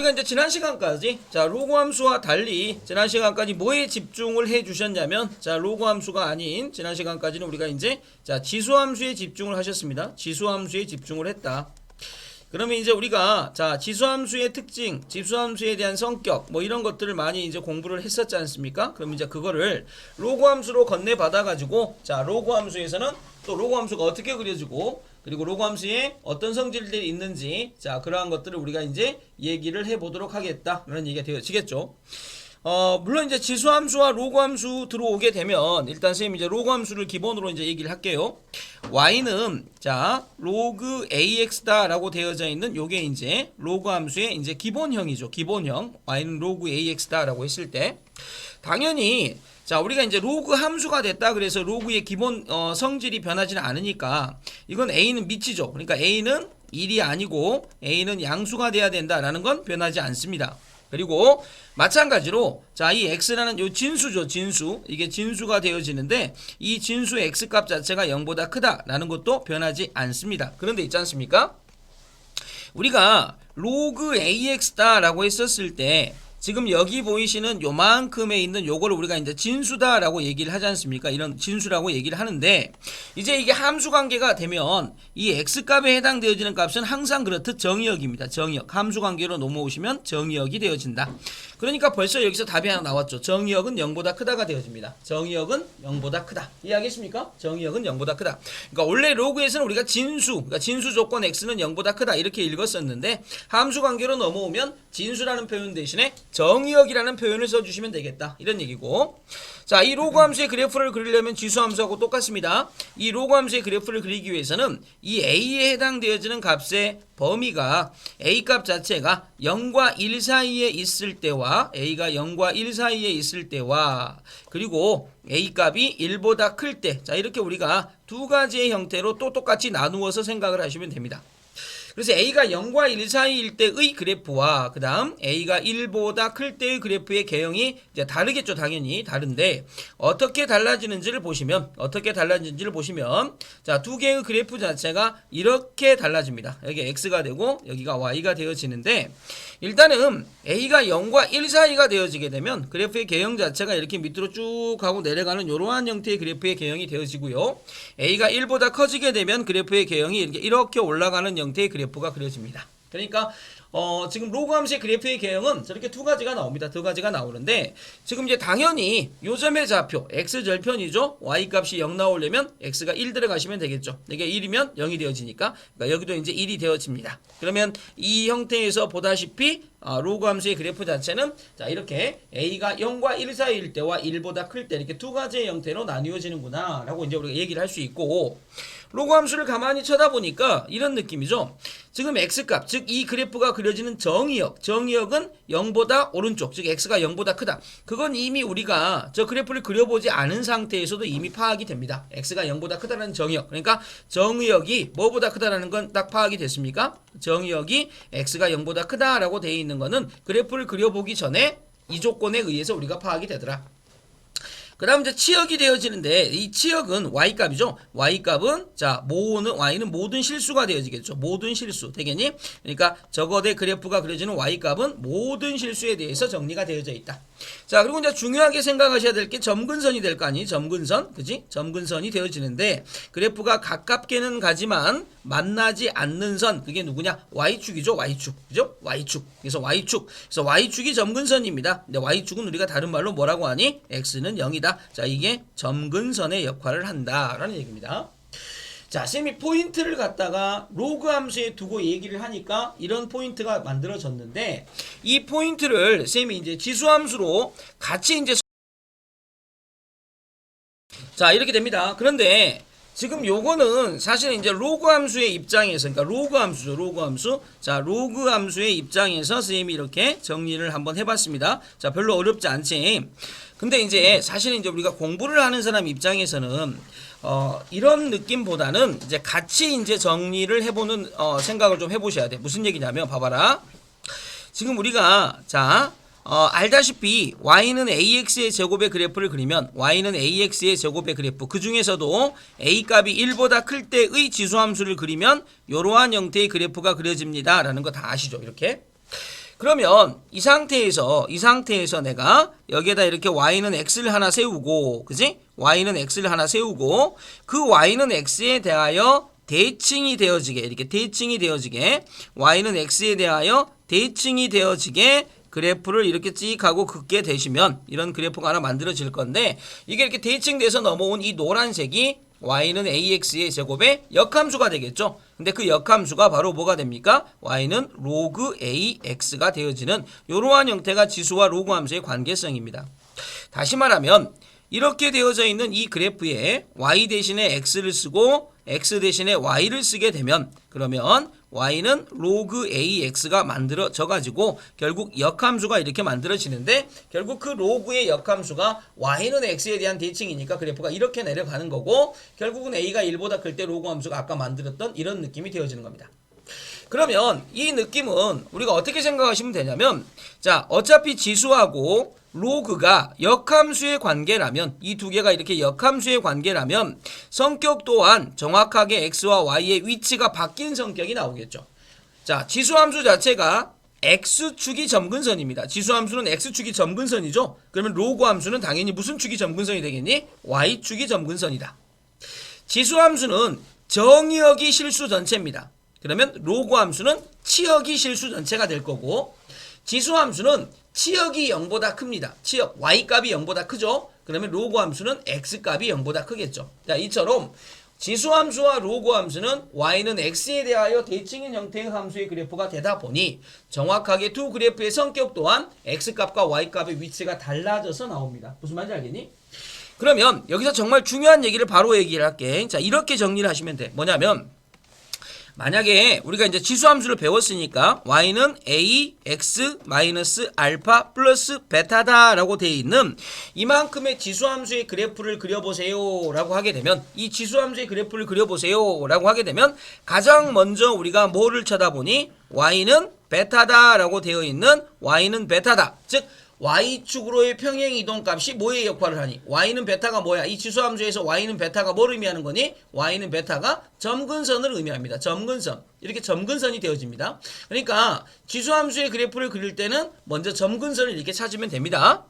우리가 이제 지난 시간까지 자 로그 함수와 달리 지난 시간까지 뭐에 집중을 해 주셨냐면 자 로그 함수가 아닌 지난 시간까지는 우리가 이제 자 지수 함수에 집중을 하셨습니다. 지수 함수에 집중을 했다. 그러면 이제 우리가 자 지수함수의 특징, 지수함수에 대한 성격 뭐 이런 것들을 많이 이제 공부를 했었지 않습니까? 그럼 이제 그거를 로그 함수로 건네 받아 가지고 자 로그 함수에서는 또 로그 함수가 어떻게 그려지고 그리고 로그 함수에 어떤 성질들이 있는지 자 그러한 것들을 우리가 이제 얘기를 해 보도록 하겠다라는 얘기가 되어지겠죠. 물론 이제 지수함수와 로그함수 들어오게 되면 일단 선생님이 이제 로그함수를 기본으로 이제 얘기를 할게요. y는 자 로그 ax다라고 되어져 있는 요게 이제 로그함수의 이제 기본형이죠. 기본형 y는 로그 ax다라고 했을 때 당연히 자 우리가 이제 로그 함수가 됐다 그래서 로그의 기본 성질이 변하지는 않으니까 이건 a는 미치죠. 그러니까 a는 1이 아니고 a는 양수가 돼야 된다라는 건 변하지 않습니다. 그리고 마찬가지로 자 이 x라는 요 진수죠. 진수. 이게 진수가 되어지는데 이 진수 x값 자체가 0보다 크다라는 것도 변하지 않습니다. 그런데 있지 않습니까? 우리가 로그 ax다라고 했었을 때 지금 여기 보이시는 요만큼에 있는 요거를 우리가 이제 진수다라고 얘기를 하지 않습니까? 이런 진수라고 얘기를 하는데 이제 이게 함수 관계가 되면 이 x값에 해당되어지는 값은 항상 그렇듯 정의역입니다. 정의역. 함수 관계로 넘어오시면 정의역이 되어진다. 그러니까 벌써 여기서 답이 하나 나왔죠. 정의역은 0보다 크다가 되어집니다. 정의역은 0보다 크다. 이해하겠습니까? 정의역은 0보다 크다. 그러니까 원래 로그에서는 우리가 진수, 그러니까 진수 조건 x는 0보다 크다 이렇게 읽었었는데 함수 관계로 넘어오면 진수라는 표현 대신에 정의역이라는 표현을 써주시면 되겠다. 이런 얘기고. 자, 이 로그 함수의 그래프를 그리려면 지수 함수하고 똑같습니다. 이 로그 함수의 그래프를 그리기 위해서는 이 a에 해당되어지는 값의 범위가 a 값 자체가 0과 1 사이에 있을 때와 a가 0과 1 사이에 있을 때와 그리고 a 값이 1보다 클 때 자 이렇게 우리가 두 가지의 형태로 또 똑같이 나누어서 생각을 하시면 됩니다. 그래서 a가 0과 1 사이일 때의 그래프와 그 다음 a가 1보다 클 때의 그래프의 개형이 이제 다르겠죠. 당연히 다른데 어떻게 달라지는지를 보시면 자 두 개의 그래프 자체가 이렇게 달라집니다. 여기 x가 되고 여기가 y가 되어지는데 일단은 a가 0과 1 사이가 되어지게 되면 그래프의 개형 자체가 이렇게 밑으로 쭉 가고 내려가는 이러한 형태의 그래프의 개형이 되어지고요. a가 1보다 커지게 되면 그래프의 개형이 이렇게 올라가는 형태의 그래프가 그려집니다. 그러니까 지금 로그 함수의 그래프의 개형은 저렇게 두 가지가 나옵니다. 두 가지가 나오는데 지금 이제 당연히 요점의 좌표 x절편이죠. y값이 0 나오려면 x가 1 들어가시면 되겠죠. 이게 1이면 0이 되어지니까 그러니까 여기도 이제 1이 되어집니다. 그러면 이 형태에서 보다시피 로그 함수의 그래프 자체는 자 이렇게 a가 0과 1 사이일 때와 1보다 클 때 이렇게 두 가지의 형태로 나뉘어지는구나 라고 이제 우리가 얘기를 할 수 있고 로그 함수를 가만히 쳐다보니까 이런 느낌이죠. 지금 x값, 즉 이 그래프가 그려지는 정의역은 0보다 오른쪽, 즉 x가 0보다 크다. 그건 이미 우리가 저 그래프를 그려보지 않은 상태에서도 이미 파악이 됩니다. x가 0보다 크다는 정의역. 그러니까 정의역이 뭐보다 크다라는 건 딱 파악이 됐습니까? 정의역이 x가 0보다 크다라고 되어 있는 거는 그래프를 그려보기 전에 이 조건에 의해서 우리가 파악이 되더라. 그 다음 이제 치역이 되어지는데 이 치역은 y값이죠. y값은 자 y는 모든 실수가 되어지겠죠. 모든 실수 되겠니? 그러니까 저거대 그래프가 그려지는 y값은 모든 실수에 대해서 정리가 되어져 있다. 자 그리고 이제 중요하게 생각하셔야 될 게 점근선이 될 거 아니? 점근선 그지? 점근선이 되어지는데 그래프가 가깝게는 가지만 만나지 않는 선 그게 누구냐? y축이죠. y축 그죠? y축 그래서 y축이 점근선입니다. 근데 y축은 우리가 다른 말로 뭐라고 하니? x는 0이다. 자 이게 점근선의 역할을 한다라는 얘기입니다. 자 쌤이 포인트를 갖다가 로그 함수에 두고 얘기를 하니까 이런 포인트가 만들어졌는데 이 포인트를 쌤이 이제 지수 함수로 같이 이제 자 이렇게 됩니다. 그런데 지금 요거는 사실 이제 로그 함수의 입장에서 그러니까 로그 함수죠. 자 로그 함수의 입장에서 선생님이 이렇게 정리를 한번 해봤습니다. 자 별로 어렵지 않지. 근데 이제 사실 이제 우리가 공부를 하는 사람 입장에서는 이런 느낌보다는 이제 같이 이제 정리를 해보는 생각을 좀 해보셔야 돼. 무슨 얘기냐면 봐봐라. 지금 우리가 자 알다시피 y는 ax의 제곱의 그래프를 그리면 y는 ax의 제곱의 그래프 그 중에서도 a 값이 1보다 클 때의 지수함수를 그리면 이러한 형태의 그래프가 그려집니다 라는 거 다 아시죠? 이렇게. 그러면 이 상태에서 내가 여기에다 이렇게 y는 x를 하나 세우고, 그지? y는 x를 하나 세우고, 그 y는 x에 대하여 대칭이 되어지게, 이렇게 대칭이 되어지게, y는 x에 대하여 대칭이 되어지게 그래프를 이렇게 찍 하고 긋게 되시면 이런 그래프가 하나 만들어질 건데, 이게 이렇게 대칭돼서 넘어온 이 노란색이 y는 ax의 제곱의 역함수가 되겠죠. 근데 그 역함수가 바로 뭐가 됩니까? y는 로그 ax가 되어지는 이러한 형태가 지수와 로그 함수의 관계성입니다. 다시 말하면 이렇게 되어져 있는 이 그래프에 y 대신에 x를 쓰고 x 대신에 y를 쓰게 되면, 그러면 y는 로그 ax가 만들어져 가지고 결국 역함수가 이렇게 만들어지는데, 결국 그 로그의 역함수가 y는 x에 대한 대칭이니까 그래프가 이렇게 내려가는 거고, 결국은 a가 1보다 클 때 로그 함수가 아까 만들었던 이런 느낌이 되어지는 겁니다. 그러면 이 느낌은 우리가 어떻게 생각하시면 되냐면, 자, 어차피 지수하고 로그가 역함수의 관계라면, 이 두 개가 이렇게 역함수의 관계라면 성격 또한 정확하게 x와 y의 위치가 바뀐 성격이 나오겠죠. 자, 지수함수 자체가 x축이 점근선입니다. 지수함수는 x축이 점근선이죠. 그러면 로그 함수는 당연히 무슨 축이 점근선이 되겠니? y축이 점근선이다. 지수함수는 정의역이 실수 전체입니다. 그러면 로그 함수는 치역이 실수 전체가 될 거고, 지수함수는 치역이 0보다 큽니다. 치역 y값이 0보다 크죠. 그러면 로그 함수는 x값이 0보다 크겠죠. 자, 이처럼 지수함수와 로그 함수는 y는 x에 대하여 대칭인 형태의 함수의 그래프가 되다 보니 정확하게 두 그래프의 성격 또한 x값과 y값의 위치가 달라져서 나옵니다. 무슨 말인지 알겠니? 그러면 여기서 정말 중요한 얘기를 바로 얘기를 할게. 자, 이렇게 정리를 하시면 돼. 뭐냐면, 만약에 우리가 이제 지수함수를 배웠으니까 y는 a, x, 마이너스 알파 플러스 베타다 라고 되어 있는 이만큼의 지수함수의 그래프를 그려보세요 라고 하게 되면, 이 지수함수의 그래프를 그려보세요 라고 하게 되면 가장 먼저 우리가 뭐를 쳐다보니? y는 베타다 라고 되어 있는 y는 베타다, 즉 y축으로의 평행이동값이 뭐의 역할을 하니? y는 베타가 뭐야? 이 지수함수에서 y는 베타가 뭘 의미하는 거니? y는 베타가 점근선을 의미합니다. 점근선. 이렇게 점근선이 되어집니다. 그러니까 지수함수의 그래프를 그릴 때는 먼저 점근선을 이렇게 찾으면 됩니다.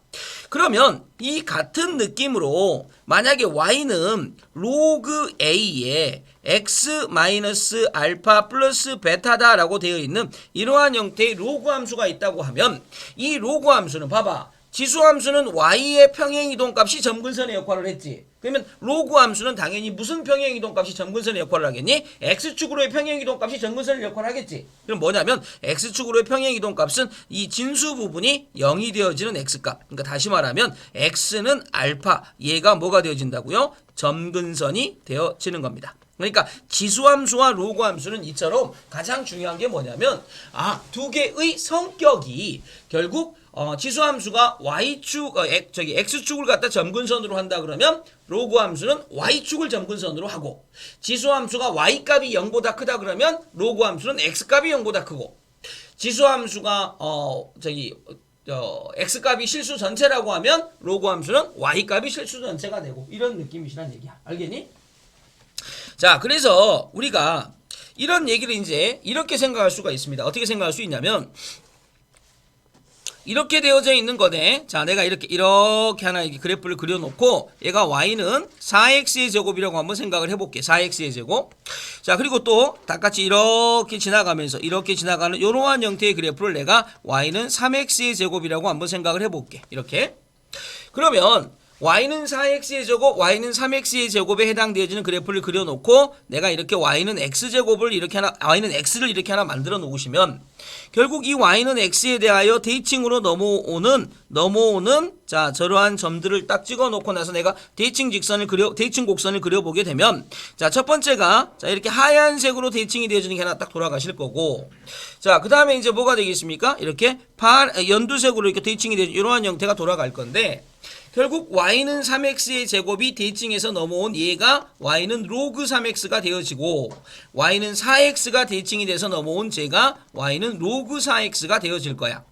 그러면 이 같은 느낌으로 만약에 y는 로그 a에 x 마이너스 알파 플러스 베타다 라고 되어 있는 이러한 형태의 로그 함수가 있다고 하면, 이 로그 함수는 봐봐, 지수함수는 y의 평행이동값이 점근선의 역할을 했지. 그러면 로그 함수는 당연히 무슨 평행이동값이 점근선의 역할을 하겠니? x축으로의 평행이동값이 점근선의 역할을 하겠지. 그럼 뭐냐면 x축으로의 평행이동값은 이 진수 부분이 0이 되어지는 x값. 그러니까 다시 말하면 x는 알파, 얘가 뭐가 되어진다고요? 점근선이 되어지는 겁니다. 그러니까 지수함수와 로그 함수는 이처럼 가장 중요한 게 뭐냐면, 두 개의 성격이 결국 지수함수가 y축, x축을 갖다 점근선으로 한다 그러면 로그 함수는 y축을 점근선으로 하고, 지수함수가 y값이 0보다 크다 그러면 로그 함수는 x값이 0보다 크고, 지수함수가 x값이 실수 전체라고 하면 로그 함수는 y값이 실수 전체가 되고, 이런 느낌이시란 얘기야. 알겠니? 자, 그래서 우리가 이런 얘기를 이제 이렇게 생각할 수가 있습니다. 어떻게 생각할 수 있냐면, 이렇게 되어져 있는 거네. 자, 내가 이렇게 하나 그래프를 그려놓고, 얘가 y는 4x의 제곱이라고 한번 생각을 해볼게. 4x의 제곱. 자, 그리고 또 똑같이 이렇게 지나가면서 이렇게 지나가는 이러한 형태의 그래프를 내가 y는 3x의 제곱이라고 한번 생각을 해볼게. 이렇게. 그러면 y는 4x의 제곱, y는 3x의 제곱에 해당되어지는 그래프를 그려놓고, 내가 이렇게 y는 x제곱을 이렇게 y는 x를 이렇게 하나 만들어 놓으시면, 결국 이 y는 x에 대하여 대칭으로 넘어오는 자, 저러한 점들을 딱 찍어 놓고 나서 내가 대칭 곡선을 그려보게 되면, 자, 첫 번째가 자, 이렇게 하얀색으로 대칭이 되어지는 게 하나 딱 돌아가실 거고, 자, 그 다음에 이제 뭐가 되겠습니까? 이렇게 연두색으로 이렇게 대칭이 되어지는 이러한 형태가 돌아갈 건데, 결국 y는 3x의 제곱이 대칭해서 넘어온 얘가 y는 로그 3x가 되어지고, y는 4x가 대칭이 돼서 넘어온 제가 y는 로그 4x가 되어질 거야.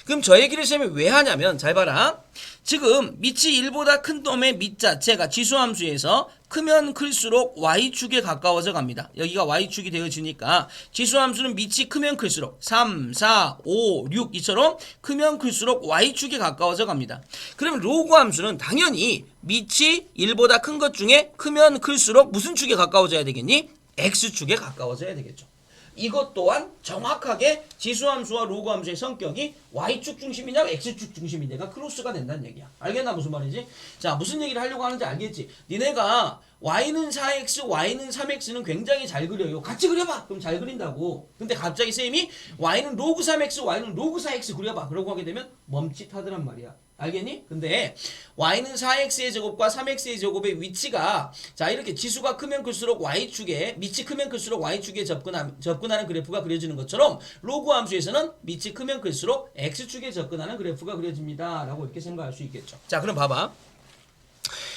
그럼 저 얘기를 쌤이 왜 하냐면 잘 봐라. 지금 밑이 1보다 큰 놈의 밑 자체가 지수함수에서 크면 클수록 y축에 가까워져 갑니다. 여기가 y축이 되어지니까 지수함수는 밑이 크면 클수록 3, 4, 5, 6 이처럼 크면 클수록 y축에 가까워져 갑니다. 그러면 로그 함수는 당연히 밑이 1보다 큰 것 중에 크면 클수록 무슨 축에 가까워져야 되겠니? x축에 가까워져야 되겠죠. 이것 또한 정확하게 지수함수와 로그함수의 성격이 y축 중심이냐 x축 중심이냐가 크로스가 된다는 얘기야. 알겠나 무슨 말이지? 자, 무슨 얘기를 하려고 하는지 알겠지? 니네가 y는 4x, y는 3x는 굉장히 잘 그려요. 같이 그려봐. 그럼 잘 그린다고. 근데 갑자기 쌤이 y는 로그 3x, y는 로그 4x 그려봐. 그러고 하게 되면 멈칫하더란 말이야. 알겠니? 근데 y는 4x의 제곱과 3x의 제곱의 위치가 자 이렇게 지수가 크면 클수록 y축에 밑이 크면 클수록 y축에 접근하는 그래프가 그려지는 것처럼 로그 함수에서는 밑이 크면 클수록 x축에 접근하는 그래프가 그려집니다. 라고 이렇게 생각할 수 있겠죠. 자, 그럼 봐봐.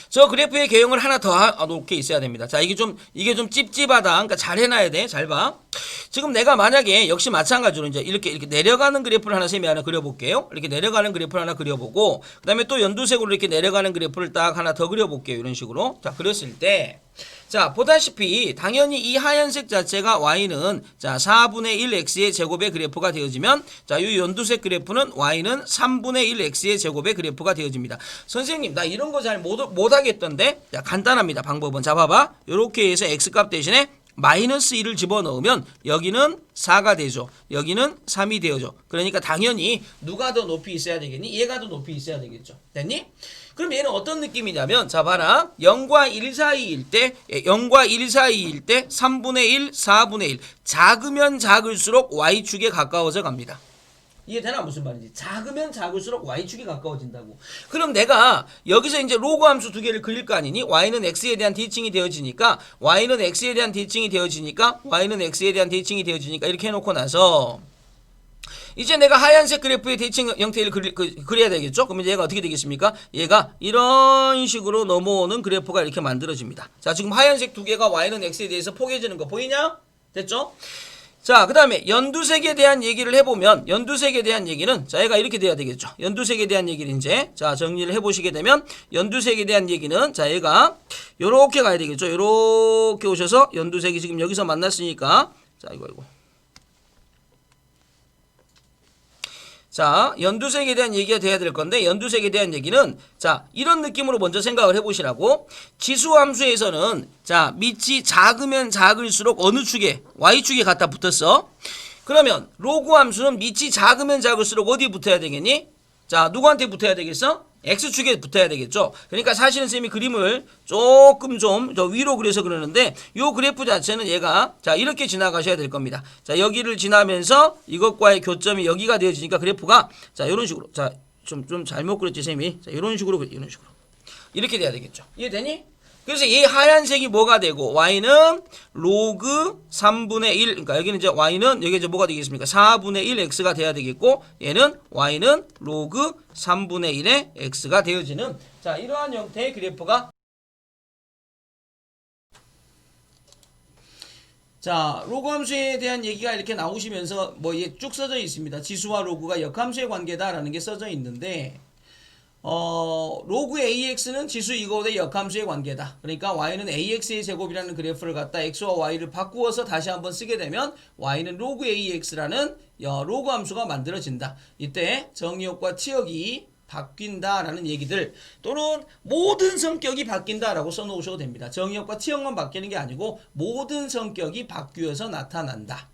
저 그래프의 개형을 하나 더 놓게 있어야 됩니다. 자, 이게 좀 찝찝하다. 그러니까 잘 해놔야 돼. 잘 봐. 지금 내가 만약에 역시 마찬가지로 이제 이렇게 내려가는 그래프를 하나 쌤이 하나 그려볼게요. 이렇게 내려가는 그래프를 하나 그려보고, 그 다음에 또 연두색으로 이렇게 내려가는 그래프를 딱 하나 더 그려볼게요. 이런 식으로. 자, 그렸을 때, 자, 보다시피 당연히 이 하얀색 자체가 y는 자 4분의 1 x의 제곱의 그래프가 되어지면 자, 이 연두색 그래프는 y는 3분의 1 x의 제곱의 그래프가 되어집니다. 선생님, 나 이런 거 잘 못하겠던데? 자, 간단합니다. 방법은. 자, 봐봐. 요렇게 해서 x값 대신에 마이너스 1을 집어넣으면 여기는 4가 되죠. 여기는 3이 되어죠. 그러니까 당연히 누가 더 높이 있어야 되겠니? 얘가 더 높이 있어야 되겠죠. 됐니? 그럼 얘는 어떤 느낌이냐면 자 봐라. 0과 1 사이일 때 0과 1 사이일 때 3분의 1, 4분의 1 작으면 작을수록 y축에 가까워져 갑니다. 이해되나 무슨 말인지. 작으면 작을수록 y축이 가까워진다고. 그럼 내가 여기서 이제 로그 함수 두 개를 그릴 거 아니니? y는 x에 대한 대칭이 되어지니까 y는 x에 대한 대칭이 되어지니까 y는 x에 대한 대칭이 되어지니까 이렇게 해놓고 나서 이제 내가 하얀색 그래프의 대칭 형태를 그려야 되겠죠? 그러면 얘가 어떻게 되겠습니까? 얘가 이런 식으로 넘어오는 그래프가 이렇게 만들어집니다. 자, 지금 하얀색 두 개가 y는 x에 대해서 포개지는 거 보이냐? 됐죠? 자, 그 다음에 연두색에 대한 얘기를 해보면 연두색에 대한 얘기는 자, 얘가 이렇게 돼야 되겠죠. 연두색에 대한 얘기를 이제 자 정리를 해보시게 되면 연두색에 대한 얘기는 자, 얘가 요렇게 가야 되겠죠. 요렇게 오셔서 연두색이 지금 여기서 만났으니까 자, 이거 자, 연두색에 대한 얘기가 돼야 될 건데 연두색에 대한 얘기는 자, 이런 느낌으로 먼저 생각을 해보시라고. 지수함수에서는 자, 밑이 작으면 작을수록 어느 축에? y축에 갖다 붙었어. 그러면 로그 함수는 밑이 작으면 작을수록 어디에 붙어야 되겠니? 자, 누구한테 붙어야 되겠어? x축에 붙어야 되겠죠. 그러니까 사실은 쌤이 그림을 조금 좀 저 위로 그려서 그러는데 요 그래프 자체는 얘가 자 이렇게 지나가셔야 될 겁니다. 자, 여기를 지나면서 이것과의 교점이 여기가 되어지니까 그래프가 자 이런 식으로 자 좀 잘못 그렸지 쌤이. 자, 이런 식으로 이렇게 돼야 되겠죠. 이해되니? 그래서 이 하얀색이 뭐가 되고 y는 로그 3분의 1 그러니까 여기는 이제 y는 여기 이제 뭐가 되겠습니까? 4분의 1 x가 돼야 되겠고 얘는 y는 로그 3분의 1의 x가 되어지는 자 이러한 형태의 그래프가 자 로그 함수에 대한 얘기가 이렇게 나오시면서 뭐 쭉 써져 있습니다. 지수와 로그가 역함수의 관계다라는 게 써져 있는데 로그 AX는 지수 이거의 역함수의 관계다. 그러니까 Y는 AX의 제곱이라는 그래프를 갖다 X와 Y를 바꾸어서 다시 한번 쓰게 되면 Y는 로그 AX라는 로그 함수가 만들어진다. 이때 정의역과 치역이 바뀐다라는 얘기들 또는 모든 성격이 바뀐다라고 써놓으셔도 됩니다. 정의역과 치역만 바뀌는 게 아니고 모든 성격이 바뀌어서 나타난다.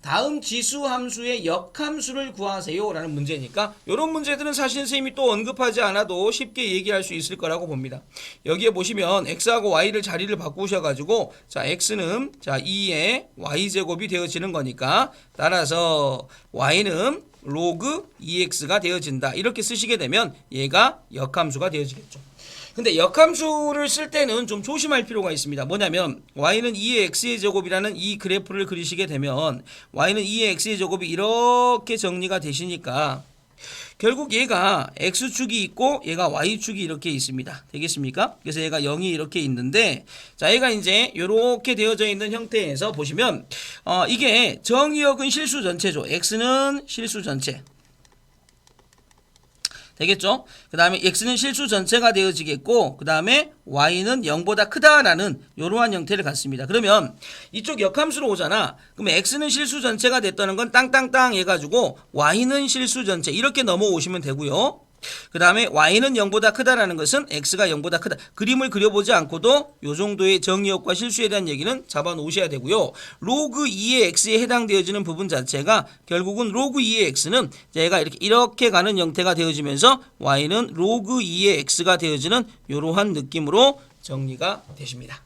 다음 지수 함수의 역함수를 구하세요 라는 문제니까 이런 문제들은 사실 선생님이 또 언급하지 않아도 쉽게 얘기할 수 있을 거라고 봅니다. 여기에 보시면 x하고 y를 자리를 바꾸셔가지고 자 x는 자 2의 y제곱이 되어지는 거니까 따라서 y는 로그 2x가 되어진다. 이렇게 쓰시게 되면 얘가 역함수가 되어지겠죠. 근데 역함수를 쓸 때는 좀 조심할 필요가 있습니다. 뭐냐면 y는 2의 x의 제곱이라는 이 그래프를 그리시게 되면 y는 2의 x의 제곱이 이렇게 정리가 되시니까 결국 얘가 x축이 있고 얘가 y축이 이렇게 있습니다. 되겠습니까? 그래서 얘가 0이 이렇게 있는데 자 얘가 이제 이렇게 되어져 있는 형태에서 보시면 이게 정의역은 실수 전체죠. x는 실수 전체. 되겠죠? 그 다음에 x는 실수 전체가 되어지겠고 그 다음에 y는 0보다 크다라는 이러한 형태를 갖습니다. 그러면 이쪽 역함수로 오잖아. 그러면 x는 실수 전체가 됐다는 건 땅땅땅 해가지고 y는 실수 전체 이렇게 넘어오시면 되고요. 그 다음에 y는 0보다 크다라는 것은 x가 0보다 크다. 그림을 그려보지 않고도 요 정도의 정의역과 실수에 대한 얘기는 잡아 놓으셔야 되고요. 로그 2의 x에 해당되어지는 부분 자체가 결국은 로그 2의 x는 얘가 이렇게 가는 형태가 되어지면서 y는 로그 2의 x가 되어지는 이러한 느낌으로 정리가 되십니다.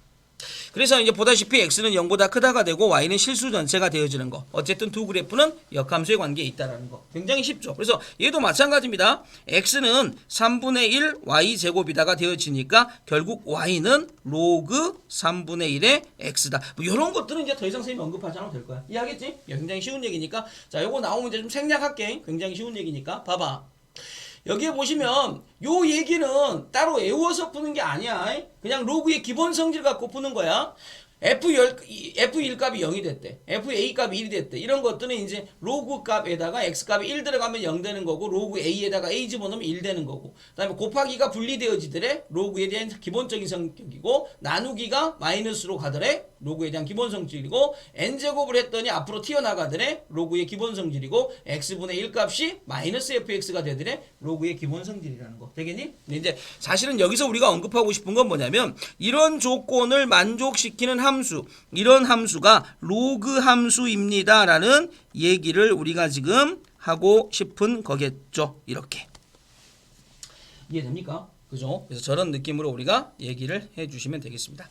그래서 이제 보다시피 x는 0보다 크다가 되고 y는 실수 전체가 되어지는 거. 어쨌든 두 그래프는 역함수의 관계에 있다라는 거. 굉장히 쉽죠. 그래서 얘도 마찬가지입니다. x는 3분의 1 y 제곱이다가 되어지니까 결국 y는 로그 3분의 1의 x다. 뭐 이런 것들은 이제 더 이상 선생님이 언급하지 않아도 될 거야. 이해하겠지? 굉장히 쉬운 얘기니까. 자, 요거 나오면 이제 좀 생략할게. 굉장히 쉬운 얘기니까. 봐봐. 여기에 보시면 요 얘기는 따로 외워서 푸는 게 아니야. 그냥 로그의 기본 성질 갖고 푸는 거야. F1 값이 0이 됐대. FA 값이 1이 됐대. 이런 것들은 이제 로그 값에다가 X 값이 1 들어가면 0 되는 거고, 로그 A에다가 A 집어넣으면 1 되는 거고, 그 다음에 곱하기가 분리되어지더래. 로그에 대한 기본적인 성격이고, 나누기가 마이너스로 가더래. 로그에 대한 기본 성질이고, n제곱을 했더니 앞으로 튀어나가더래. 로그의 기본 성질이고, x분의 1 값이 마이너스 fx가 되더래. 로그의 기본 성질이라는 거. 되겠니? 근데 이제 사실은 여기서 우리가 언급하고 싶은 건 뭐냐면, 이런 조건을 만족시키는 함수, 이런 함수가 로그 함수입니다 라는 얘기를 우리가 지금 하고 싶은 거겠죠. 이렇게 이해됩니까? 그죠? 그래서 저런 느낌으로 우리가 얘기를 해주시면 되겠습니다.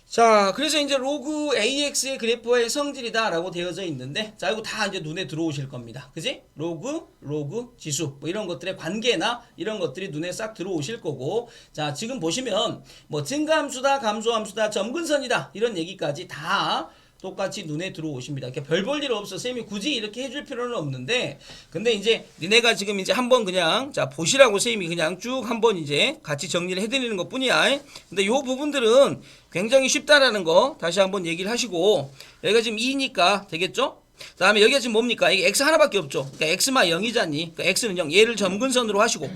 자, 그래서 이제 로그 AX의 그래프의 성질이다 라고 되어져 있는데, 자, 이거 다 이제 눈에 들어오실 겁니다. 그지? 로그, 지수, 뭐 이런 것들의 관계나 이런 것들이 눈에 싹 들어오실 거고, 자, 지금 보시면 뭐 증가함수다, 감소함수다, 점근선이다, 이런 얘기까지 다 똑같이 눈에 들어오십니다. 이렇게 별 볼 일 없어. 쌤이 굳이 이렇게 해줄 필요는 없는데, 근데 이제 니네가 지금 이제 한번 그냥 자 보시라고 쌤이 그냥 쭉 한번 이제 같이 정리를 해드리는 것 뿐이야. 근데 요 부분들은 굉장히 쉽다라는 거 다시 한번 얘기를 하시고, 여기가 지금 2니까 되겠죠? 그 다음에 여기가 지금 뭡니까? 이게 x 하나밖에 없죠. 그러니까 x만 0이잖니. 그러니까 x는 0. 얘를 점근선으로 하시고,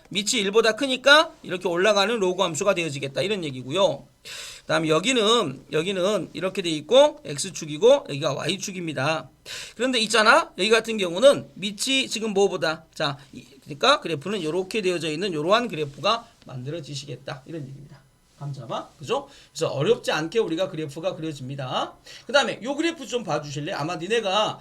밑이 1보다 크니까 이렇게 올라가는 로그 함수가 되어지겠다. 이런 얘기고요. 그 다음에 여기는 이렇게 돼 있고 x축이고 여기가 y축입니다. 그런데 있잖아, 여기 같은 경우는 밑이 지금 뭐보다, 자, 그러니까 그래프는 이렇게 되어져 있는 이러한 그래프가 만들어지시겠다. 이런 얘기입니다. 감잡아? 그죠? 그래서 어렵지 않게 우리가 그래프가 그려집니다. 그 다음에 요 그래프 좀 봐주실래? 아마 니네가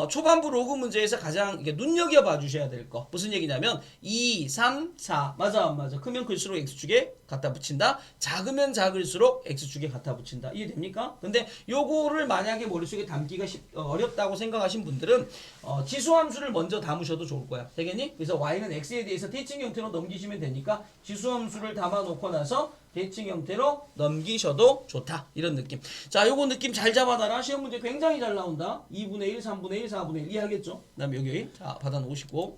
초반부 로그 문제에서 가장 눈여겨봐 주셔야 될 거. 무슨 얘기냐면 2, 3, 4 맞아 안 맞아? 크면 클수록 x축에 갖다 붙인다. 작으면 작을수록 x축에 갖다 붙인다. 이해됩니까? 근데 요거를 만약에 머릿속에 담기가 어렵다고 생각하신 분들은 지수함수를 먼저 담으셔도 좋을 거야. 되겠니? 그래서 y는 x에 대해서 대칭 형태로 넘기시면 되니까 지수함수를 담아놓고 나서 대칭 형태로 넘기셔도 좋다. 이런 느낌. 자, 요거 느낌 잘 잡아놔라. 시험 문제 굉장히 잘 나온다. 2분의 1, 3분의 1, 4분의 1 이해하겠죠? 그 다음에 여기 자 받아 놓으시고,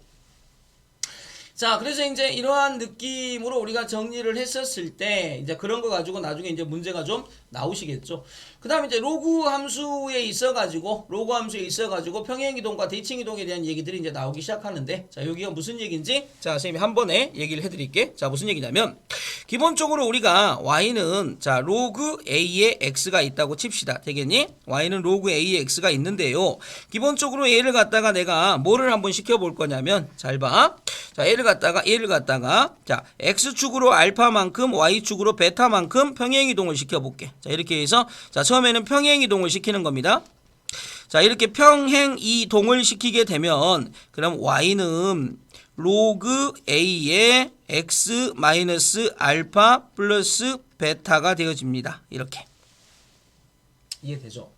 자, 그래서 이제 이러한 느낌으로 우리가 정리를 했었을 때 이제 그런 거 가지고 나중에 이제 문제가 좀 나오시겠죠. 그 다음에 이제 로그 함수에 있어가지고 평행이동과 대칭이동에 대한 얘기들이 이제 나오기 시작하는데, 자, 여기가 무슨 얘기인지 자 선생님이 한 번에 얘기를 해드릴게. 자, 무슨 얘기냐면 기본적으로 우리가 y는 자 로그 a의 x가 있다고 칩시다. 되겠니? y는 로그 a의 x가 있는데요. 기본적으로 얘를 갖다가 내가 뭐를 한번 시켜볼 거냐면, 잘 봐. 자, 얘를 갖다가 자 x축으로 알파만큼 y축으로 베타만큼 평행이동을 시켜볼게. 자, 이렇게 해서 자 처음에는 평행이동을 시키는 겁니다. 자, 이렇게 평행이동을 시키게 되면 그럼 y는 로그 a의 x 마이너스 알파 플러스 베타가 되어집니다. 이렇게 이해되죠?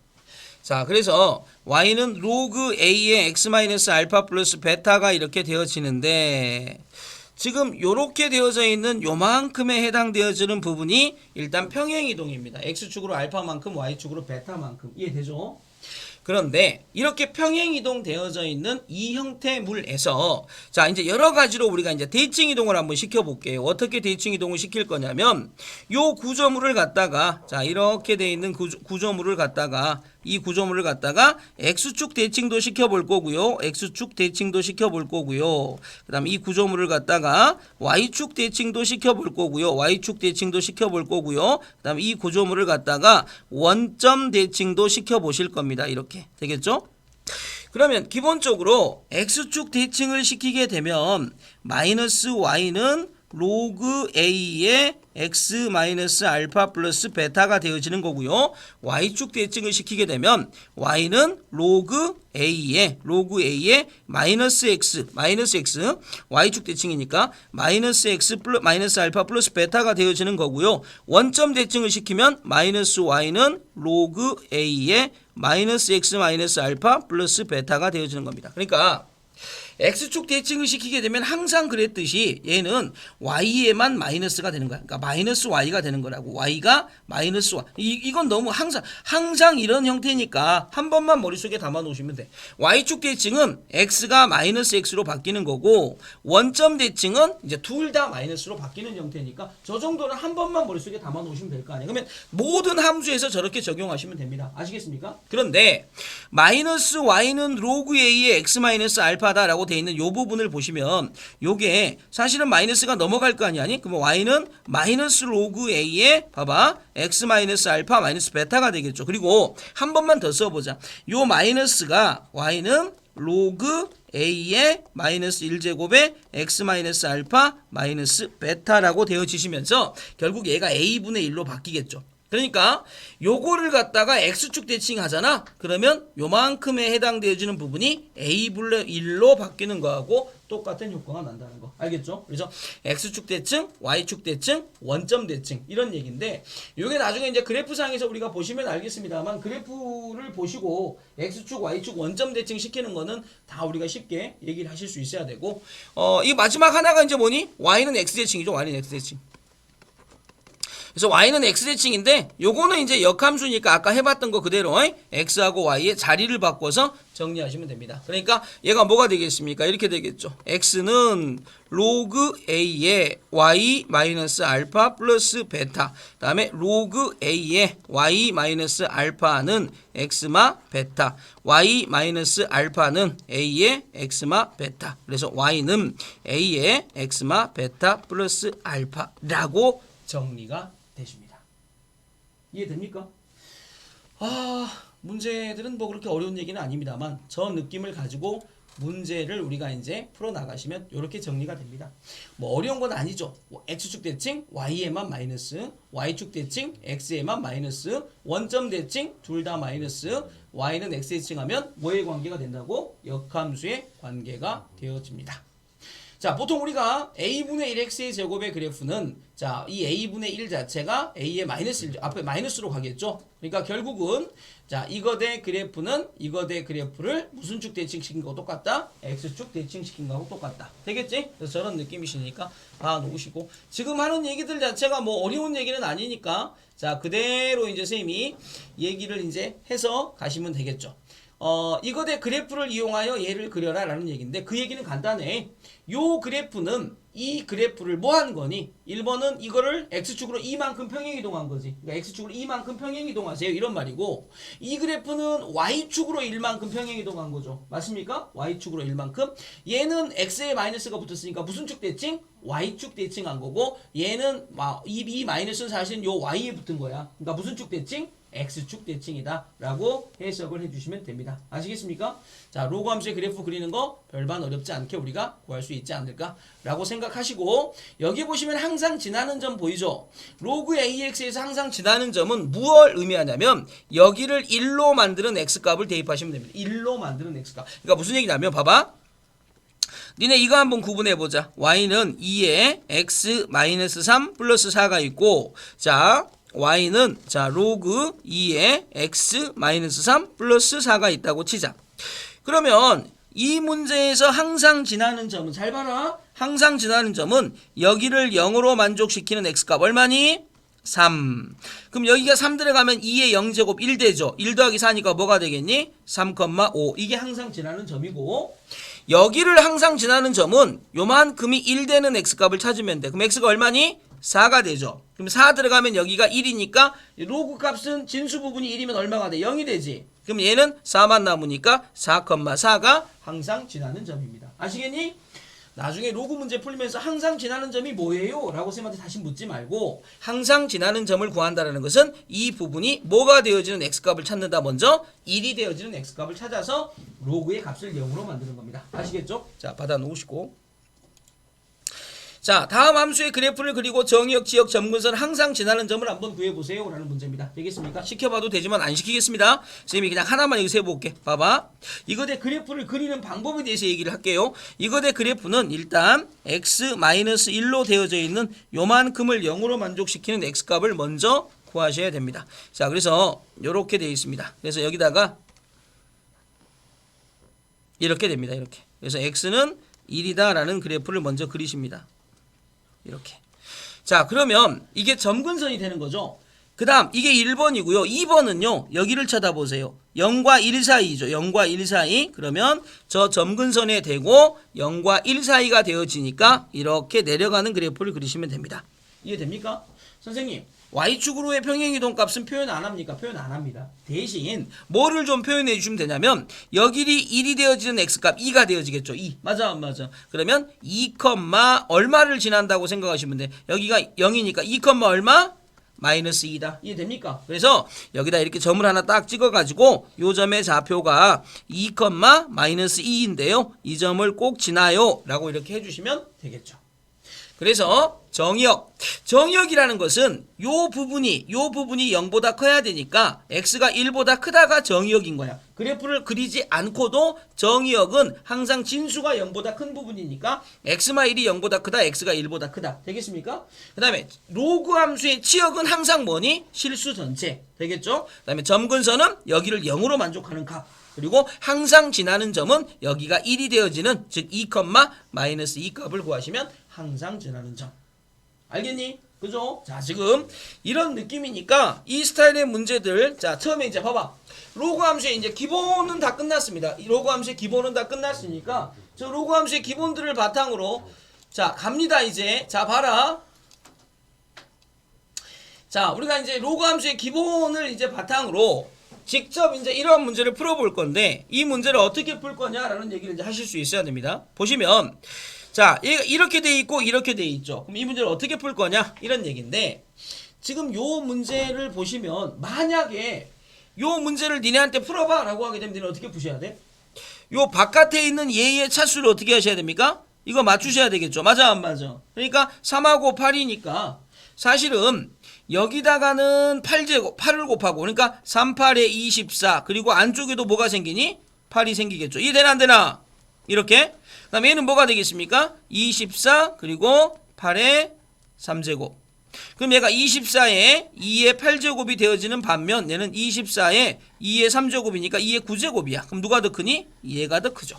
자, 그래서 y는 로그 a의 x 마이너스 알파 플러스 베타가 이렇게 되어지는데, 지금 요렇게 되어져 있는 요만큼에 해당되어지는 부분이 일단 평행이동입니다. x축으로 알파만큼 y축으로 베타만큼. 이해되죠? 그런데 이렇게 평행이동 되어져 있는 이 형태물에서 자 이제 여러 가지로 우리가 이제 대칭이동을 한번 시켜볼게요. 어떻게 대칭이동을 시킬 거냐면 요 구조물을 갖다가 자 이렇게 돼 있는 구조물을 갖다가 이 구조물을 갖다가 x축 대칭도 시켜볼 거고요. x축 대칭도 시켜볼 거고요. 그 다음에 이 구조물을 갖다가 y축 대칭도 시켜볼 거고요. y축 대칭도 시켜볼 거고요. 그 다음에 이 구조물을 갖다가 원점 대칭도 시켜보실 겁니다. 이렇게 되겠죠? 그러면 기본적으로 x축 대칭을 시키게 되면 마이너스 y는 로그 a의 x 마이너스 알파 플러스 베타가 되어지는 거고요. y축 대칭을 시키게 되면 y는 로그 a의 마이너스 x y축 대칭이니까 마이너스 x 플러스 마이너스 알파 플러스 베타가 되어지는 거고요. 원점 대칭을 시키면 마이너스 y는 로그 a의 마이너스 x 마이너스 알파 플러스 베타가 되어지는 겁니다. 그러니까 x축 대칭을 시키게 되면 항상 그랬듯이 얘는 y에만 마이너스가 되는 거야. 그러니까 마이너스 y가 되는 거라고. y가 마이너스 y. 이건 너무 항상 이런 형태니까 한 번만 머릿속에 담아 놓으시면 돼. y축 대칭은 x가 마이너스 x로 바뀌는 거고 원점 대칭은 이제 둘 다 마이너스로 바뀌는 형태니까 저 정도는 한 번만 머릿속에 담아 놓으시면 될 거 아니에요. 그러면 모든 함수에서 저렇게 적용하시면 됩니다. 아시겠습니까? 그런데 마이너스 y는 로그 a의 x 마이너스 알파다라고 돼 있는 요 부분을 보시면 요게 사실은 마이너스가 넘어갈 거 아니야? 그러면 y는 마이너스 로그 a의 봐봐 x 마이너스 알파 마이너스 베타가 되겠죠. 그리고 한 번만 더 써보자. 요 마이너스가 y는 로그 a의 마이너스 1제곱에 x 마이너스 알파 마이너스 베타라고 되어지시면서 결국 얘가 a분의 1로 바뀌겠죠. 그러니까 요거를 갖다가 x축 대칭 하잖아. 그러면 요만큼에 해당되어지는 부분이 a분의 1로 바뀌는 거하고 똑같은 효과가 난다는 거. 알겠죠? 그래서 x축 대칭, y축 대칭, 원점 대칭 이런 얘기인데 요게 나중에 이제 그래프상에서 우리가 보시면 알겠습니다만 그래프를 보시고 x축, y축 원점 대칭 시키는 거는 다 우리가 쉽게 얘기를 하실 수 있어야 되고 이 마지막 하나가 이제 뭐니? y는 x 대칭이죠. y는 x 대칭. 그래서 y는 x대칭인데 요거는 이제 역함수니까 아까 해봤던 거 그대로 x하고 y의 자리를 바꿔서 정리하시면 됩니다. 그러니까 얘가 뭐가 되겠습니까? 이렇게 되겠죠. x는 로그 a의 y 마이너스 알파 플러스 베타 다음에 로그 a의 y 마이너스 알파는 x마 베타 y 마이너스 알파는 a의 x마 베타 그래서 y는 a의 x마 베타 플러스 알파라고 정리가 되십니다. 이해됩니까? 문제들은 뭐 그렇게 어려운 얘기는 아닙니다만 저 느낌을 가지고 문제를 우리가 이제 풀어 나가시면 이렇게 정리가 됩니다. 뭐 어려운 건 아니죠. x축 대칭 y에만 마이너스, y축 대칭 x에만 마이너스, 원점 대칭 둘 다 마이너스, y는 x 대칭하면 뭐의 관계가 된다고? 역함수의 관계가 되어집니다. 자, 보통 우리가 a분의 1x의 제곱의 그래프는 자, 이 a분의 1 자체가 a의 마이너스 1 앞에 마이너스로 가겠죠. 그러니까 결국은 자, 이거 대 그래프는 이거 대 그래프를 무슨 축 대칭시킨 거하고 똑같다? x축 대칭시킨 거하고 똑같다. 되겠지? 그래서 저런 느낌이시니까 봐 놓으시고 지금 하는 얘기들 자체가 뭐 어려운 얘기는 아니니까 자, 그대로 이제 선생님이 얘기를 이제 해서 가시면 되겠죠. 이거 대 그래프를 이용하여 얘를 그려라 라는 얘기인데 그 얘기는 간단해. 요 그래프는 이 그래프를 뭐 하는 거니? 1번은 이거를 x축으로 이만큼 평행이동한 거지. 그러니까 x축으로 이만큼 평행이동하세요 이런 말이고 이 그래프는 y축으로 1만큼 평행이동한 거죠. 맞습니까? y축으로 1만큼 얘는 x에 마이너스가 붙었으니까 무슨 축 대칭? y축 대칭한 거고 얘는 이 마이너스는 사실은 요 y에 붙은 거야. 그러니까 무슨 축 대칭? x축 대칭이다 라고 해석을 해주시면 됩니다. 아시겠습니까? 자, 로그 함수의 그래프 그리는 거 별반 어렵지 않게 우리가 구할 수 있지 않을까 라고 생각하시고 여기 보시면 항상 지나는 점 보이죠? 로그 ax에서 항상 지나는 점은 무엇을 의미하냐면 여기를 1로 만드는 x값을 대입하시면 됩니다. 1로 만드는 x값. 그러니까 무슨 얘기냐면 봐봐. 니네 이거 한번 구분해보자. y는 2에 x-3 플러스 4가 있고 자 y는 자 로그 2에 x-3 플러스 4가 있다고 치자. 그러면 이 문제에서 항상 지나는 점은 잘 봐라. 항상 지나는 점은 여기를 0으로 만족시키는 x값 얼마니? 3. 그럼 여기가 3 들어가면 2의 0제곱 1 되죠. 1 더하기 4니까 뭐가 되겠니? 3,5. 이게 항상 지나는 점이고 여기를 항상 지나는 점은 요만큼이 1 되는 x값을 찾으면 돼. 그럼 x가 얼마니? 4가 되죠. 그럼 4 들어가면 여기가 1이니까 로그 값은 진수 부분이 1이면 얼마가 돼? 0이 되지. 그럼 얘는 4만 남으니까 4,4가 항상 지나는 점입니다. 아시겠니? 나중에 로그 문제 풀면서 항상 지나는 점이 뭐예요? 라고 쌤한테 다시 묻지 말고 항상 지나는 점을 구한다는 것은 이 부분이 뭐가 되어지는 x값을 찾는다. 먼저 1이 되어지는 x값을 찾아서 로그의 값을 0으로 만드는 겁니다. 아시겠죠? 자, 받아 놓으시고. 자, 다음 함수의 그래프를 그리고 정의역, 지역, 점근선 항상 지나는 점을 한번 구해보세요 라는 문제입니다. 되겠습니까? 시켜봐도 되지만 안 시키겠습니다. 선생님이 그냥 하나만 여기서 해볼게. 봐봐. 이거대 그래프를 그리는 방법에 대해서 얘기를 할게요. 이거대 그래프는 일단 x-1로 되어져 있는 요만큼을 0으로 만족시키는 x값을 먼저 구하셔야 됩니다. 자, 그래서 요렇게 되어 있습니다. 그래서 여기다가 이렇게 됩니다. 이렇게. 그래서 x는 1이다 라는 그래프를 먼저 그리십니다. 이렇게. 자, 그러면 이게 점근선이 되는 거죠. 그 다음 이게 1번이고요. 2번은요. 여기를 쳐다보세요. 0과 1 사이죠. 0과 1 사이. 그러면 저 점근선에 대고 0과 1 사이가 되어지니까 이렇게 내려가는 그래프를 그리시면 됩니다. 이해됩니까? 선생님, Y축으로의 평행이동 값은 표현 안 합니까? 표현 안 합니다. 대신 뭐를 좀 표현해 주시면 되냐면 여기 1이 되어지는 x값 2가 되어지겠죠. 2. 맞아 안 맞아? 그러면 2, 얼마를 지난다고 생각하시면 돼. 여기가 0이니까 2, 얼마? 마이너스 2다. 이해됩니까? 그래서 여기다 이렇게 점을 하나 딱 찍어가지고 요 점의 좌표가 2, 마이너스 2인데요. 이 점을 꼭 지나요. 라고 이렇게 해주시면 되겠죠. 그래서 정의역이라는 것은 요 부분이 0보다 커야 되니까 x가 1보다 크다가 정의역인 거야. 그래프를 그리지 않고도 정의역은 항상 진수가 0보다 큰 부분이니까 x-1이 0보다 크다, x가 1보다 크다. 되겠습니까? 그 다음에 로그 함수의 치역은 항상 뭐니? 실수 전체. 되겠죠? 그 다음에 점근선은 여기를 0으로 만족하는 값. 그리고 항상 지나는 점은 여기가 1이 되어지는 즉 2, 마이너스 2 값을 구하시면 항상 지나는 점. 알겠니? 그죠? 자, 지금 이런 느낌이니까 이 스타일의 문제들, 자, 처음에 이제 봐봐. 로그 함수의 이제 기본은 다 끝났습니다. 이 로그 함수의 기본은 다 끝났으니까 저 로그 함수의 기본들을 바탕으로 자, 갑니다 이제. 자, 봐라. 자, 우리가 이제 로그 함수의 기본을 이제 바탕으로 직접 이제 이런 문제를 풀어볼 건데 이 문제를 어떻게 풀 거냐라는 얘기를 이제 하실 수 있어야 됩니다. 보시면 자, 이렇게 돼 있고 이렇게 돼 있죠. 그럼 이 문제를 어떻게 풀 거냐 이런 얘기인데 지금 요 문제를 보시면 만약에 요 문제를 니네한테 풀어봐 라고 하게 되면 니네 어떻게 푸셔야 돼? 요 바깥에 있는 얘의 차수를 어떻게 하셔야 됩니까? 이거 맞추셔야 되겠죠. 맞아 안 맞아? 그러니까 3하고 8이니까 사실은 여기다가는 8을 곱하고 그러니까 3, 8에 24 그리고 안쪽에도 뭐가 생기니? 8이 생기겠죠. 이해되나 안 되나? 이렇게. 그 다음에 얘는 뭐가 되겠습니까? 24 그리고 8에 3제곱. 그럼 얘가 24에 2의 8제곱이 되어지는 반면 얘는 24에 2의 3제곱이니까 2의 9제곱이야. 그럼 누가 더 크니? 얘가 더 크죠.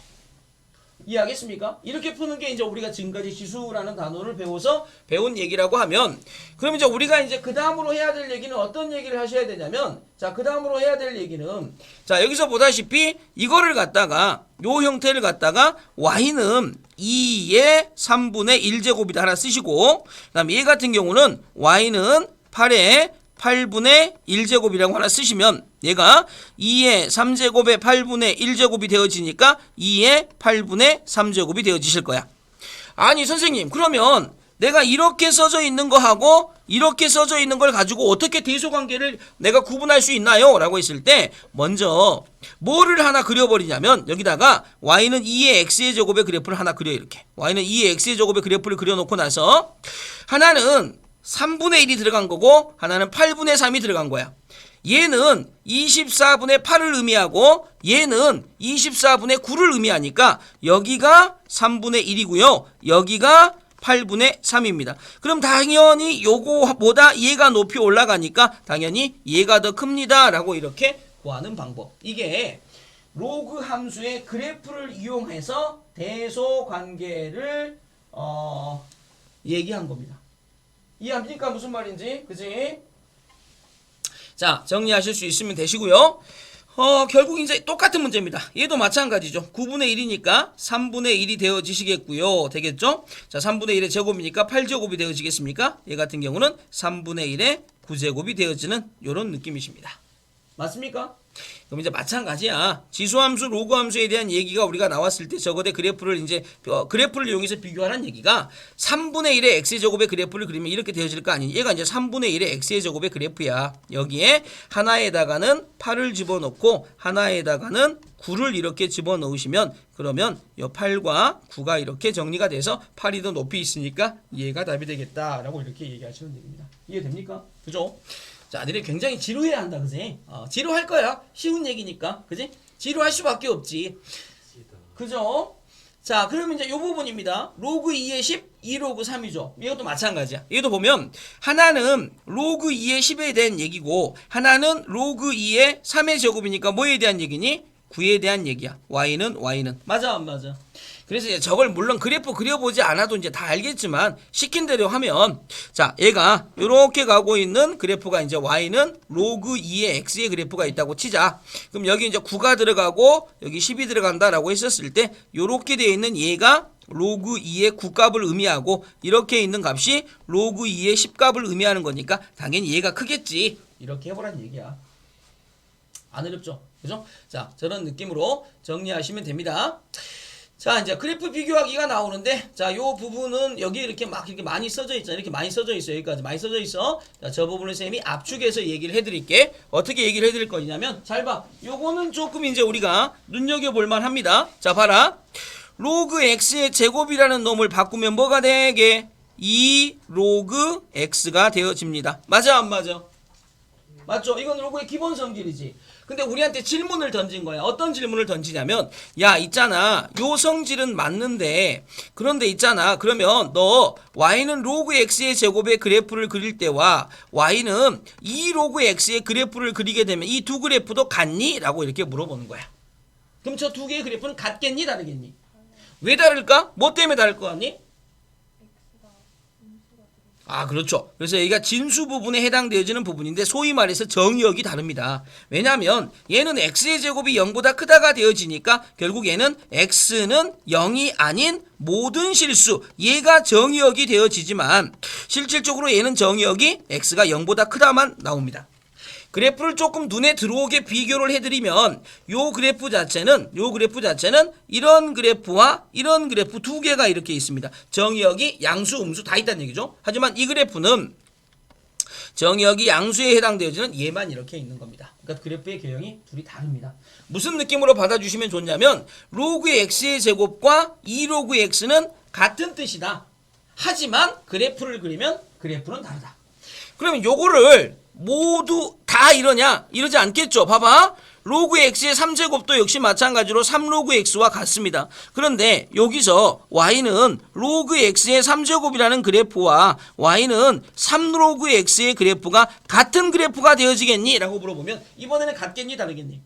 이해하겠습니까? 이렇게 푸는 게 이제 우리가 지금까지 지수라는 단어를 배워서 배운 얘기라고 하면 그럼 이제 우리가 이제 그 다음으로 해야 될 얘기는 어떤 얘기를 하셔야 되냐면 자, 그 다음으로 해야 될 얘기는 자, 여기서 보다시피 이거를 갖다가 요 형태를 갖다가 y는 2의 3분의 1제곱이다 하나 쓰시고 그 다음에 얘 같은 경우는 y는 8의 8분의 1제곱이라고 하나 쓰시면 얘가 2의 3제곱의 8분의 1제곱이 되어지니까 2의 8분의 3제곱이 되어지실 거야. 아니 선생님 그러면 내가 이렇게 써져 있는 거하고 이렇게 써져 있는 걸 가지고 어떻게 대소관계를 내가 구분할 수 있나요? 라고 했을 때 먼저 뭐를 하나 그려버리냐면 여기다가 y는 2의 x의 제곱의 그래프를 하나 그려 이렇게 y는 2의 x의 제곱의 그래프를 그려놓고 나서 하나는 3분의 1이 들어간 거고 하나는 8분의 3이 들어간 거야. 얘는 24분의 8을 의미하고 얘는 24분의 9를 의미하니까 여기가 3분의 1이고요. 여기가 8분의 3입니다. 그럼 당연히 요거보다 얘가 높이 올라가니까 당연히 얘가 더 큽니다. 라고 이렇게 구하는 방법. 이게 로그 함수의 그래프를 이용해서 대소 관계를 얘기한 겁니다. 이해합니까? 무슨 말인지? 그지? 자, 정리하실 수 있으면 되시고요. 결국 이제 똑같은 문제입니다. 얘도 마찬가지죠. 9분의 1이니까 3분의 1이 되어지시겠고요. 되겠죠? 자, 3분의 1의 제곱이니까 8제곱이 되어지겠습니까? 얘 같은 경우는 3분의 1의 9제곱이 되어지는 이런 느낌이십니다. 맞습니까? 그럼 이제 마찬가지야. 지수함수, 로그함수에 대한 얘기가 우리가 나왔을 때 저거대 그래프를 이제 그래프를 이용해서 비교하라는 얘기가 3분의 1의 x의 제곱의 그래프를 그리면 이렇게 되어질 거 아니니? 얘가 이제 3분의 1의 x의 제곱의 그래프야. 여기에 하나에다가는 8을 집어넣고 하나에다가는 9를 이렇게 집어넣으시면 그러면 이 8과 9가 이렇게 정리가 돼서 8이 더 높이 있으니까 얘가 답이 되겠다라고 이렇게 얘기하시는 얘기입니다. 이해됩니까? 그죠? 자, 너네 굉장히 지루해야 한다, 그지? 지루할 거야. 쉬운 얘기니까, 그지? 지루할 수밖에 없지. 그죠? 자, 그러면 이제 이 부분입니다. 로그 2의 10, 2 로그 3이죠. 이것도 마찬가지야. 이것도 보면 하나는 로그 2의 10에 대한 얘기고 하나는 로그 2의 3의 제곱이니까 뭐에 대한 얘기니? 9에 대한 얘기야. y는 맞아 안 맞아? 그래서 이제 저걸 물론 그래프 그려보지 않아도 이제 다 알겠지만 시킨 대로 하면 자 얘가 이렇게 가고 있는 그래프가 이제 y는 로그 2의 x의 그래프가 있다고 치자. 그럼 여기 이제 9가 들어가고 여기 10이 들어간다라고 했었을 때 이렇게 되어 있는 얘가 로그 2의 9값을 의미하고 이렇게 있는 값이 로그 2의 10값을 의미하는 거니까 당연히 얘가 크겠지. 이렇게 해보라는 얘기야. 안 어렵죠? 그죠? 자, 저런 느낌으로 정리하시면 됩니다. 자, 이제 그래프 비교하기가 나오는데, 자, 요 부분은 여기 이렇게 막 이렇게 많이 써져 있잖아. 이렇게 많이 써져 있어. 여기까지 많이 써져 있어. 자, 저 부분을 쌤이 압축해서 얘기를 해드릴게. 어떻게 얘기를 해드릴 거냐면, 잘 봐. 요거는 조금 이제 우리가 눈여겨볼만 합니다. 자, 봐라. 로그 x의 제곱이라는 놈을 바꾸면 뭐가 되게? 2 로그 x가 되어집니다. 맞아, 안 맞아? 맞죠? 이건 로그의 기본 성질이지. 근데 우리한테 질문을 던진 거야. 어떤 질문을 던지냐면 야 있잖아 요 성질은 맞는데 그런데 있잖아 그러면 너 y는 로그 x의 제곱의 그래프를 그릴 때와 y는 2 로그 x의 그래프를 그리게 되면 이 두 그래프도 같니? 라고 이렇게 물어보는 거야. 그럼 저 두 개의 그래프는 같겠니? 다르겠니? 왜 다를까? 뭐 때문에 다를 거 같니? 아 그렇죠. 그래서 여기가 진수 부분에 해당되어지는 부분인데 소위 말해서 정의역이 다릅니다. 왜냐하면 얘는 x의 제곱이 0보다 크다가 되어지니까 결국 얘는 x는 0이 아닌 모든 실수 얘가 정의역이 되어지지만 실질적으로 얘는 정의역이 x가 0보다 크다만 나옵니다. 그래프를 조금 눈에 들어오게 비교를 해드리면 요 그래프 자체는 이런 그래프와 이런 그래프 두 개가 이렇게 있습니다. 정의역이 양수, 음수 다 있다는 얘기죠. 하지만 이 그래프는 정의역이 양수에 해당되어지는 얘만 이렇게 있는 겁니다. 그러니까 그래프의 개형이 둘이 다릅니다. 무슨 느낌으로 받아주시면 좋냐면 로그 x의 제곱과 2 로그 x는 같은 뜻이다. 하지만 그래프를 그리면 그래프는 다르다. 그러면 요거를 모두 다 이러냐? 이러지 않겠죠. 봐봐. 로그 x의 3제곱도 역시 마찬가지로 3로그 x와 같습니다. 그런데 여기서 y는 로그 x의 3제곱이라는 그래프와 y는 3로그 x의 그래프가 같은 그래프가 되어지겠니? 라고 물어보면 이번에는 같겠니? 다르겠니?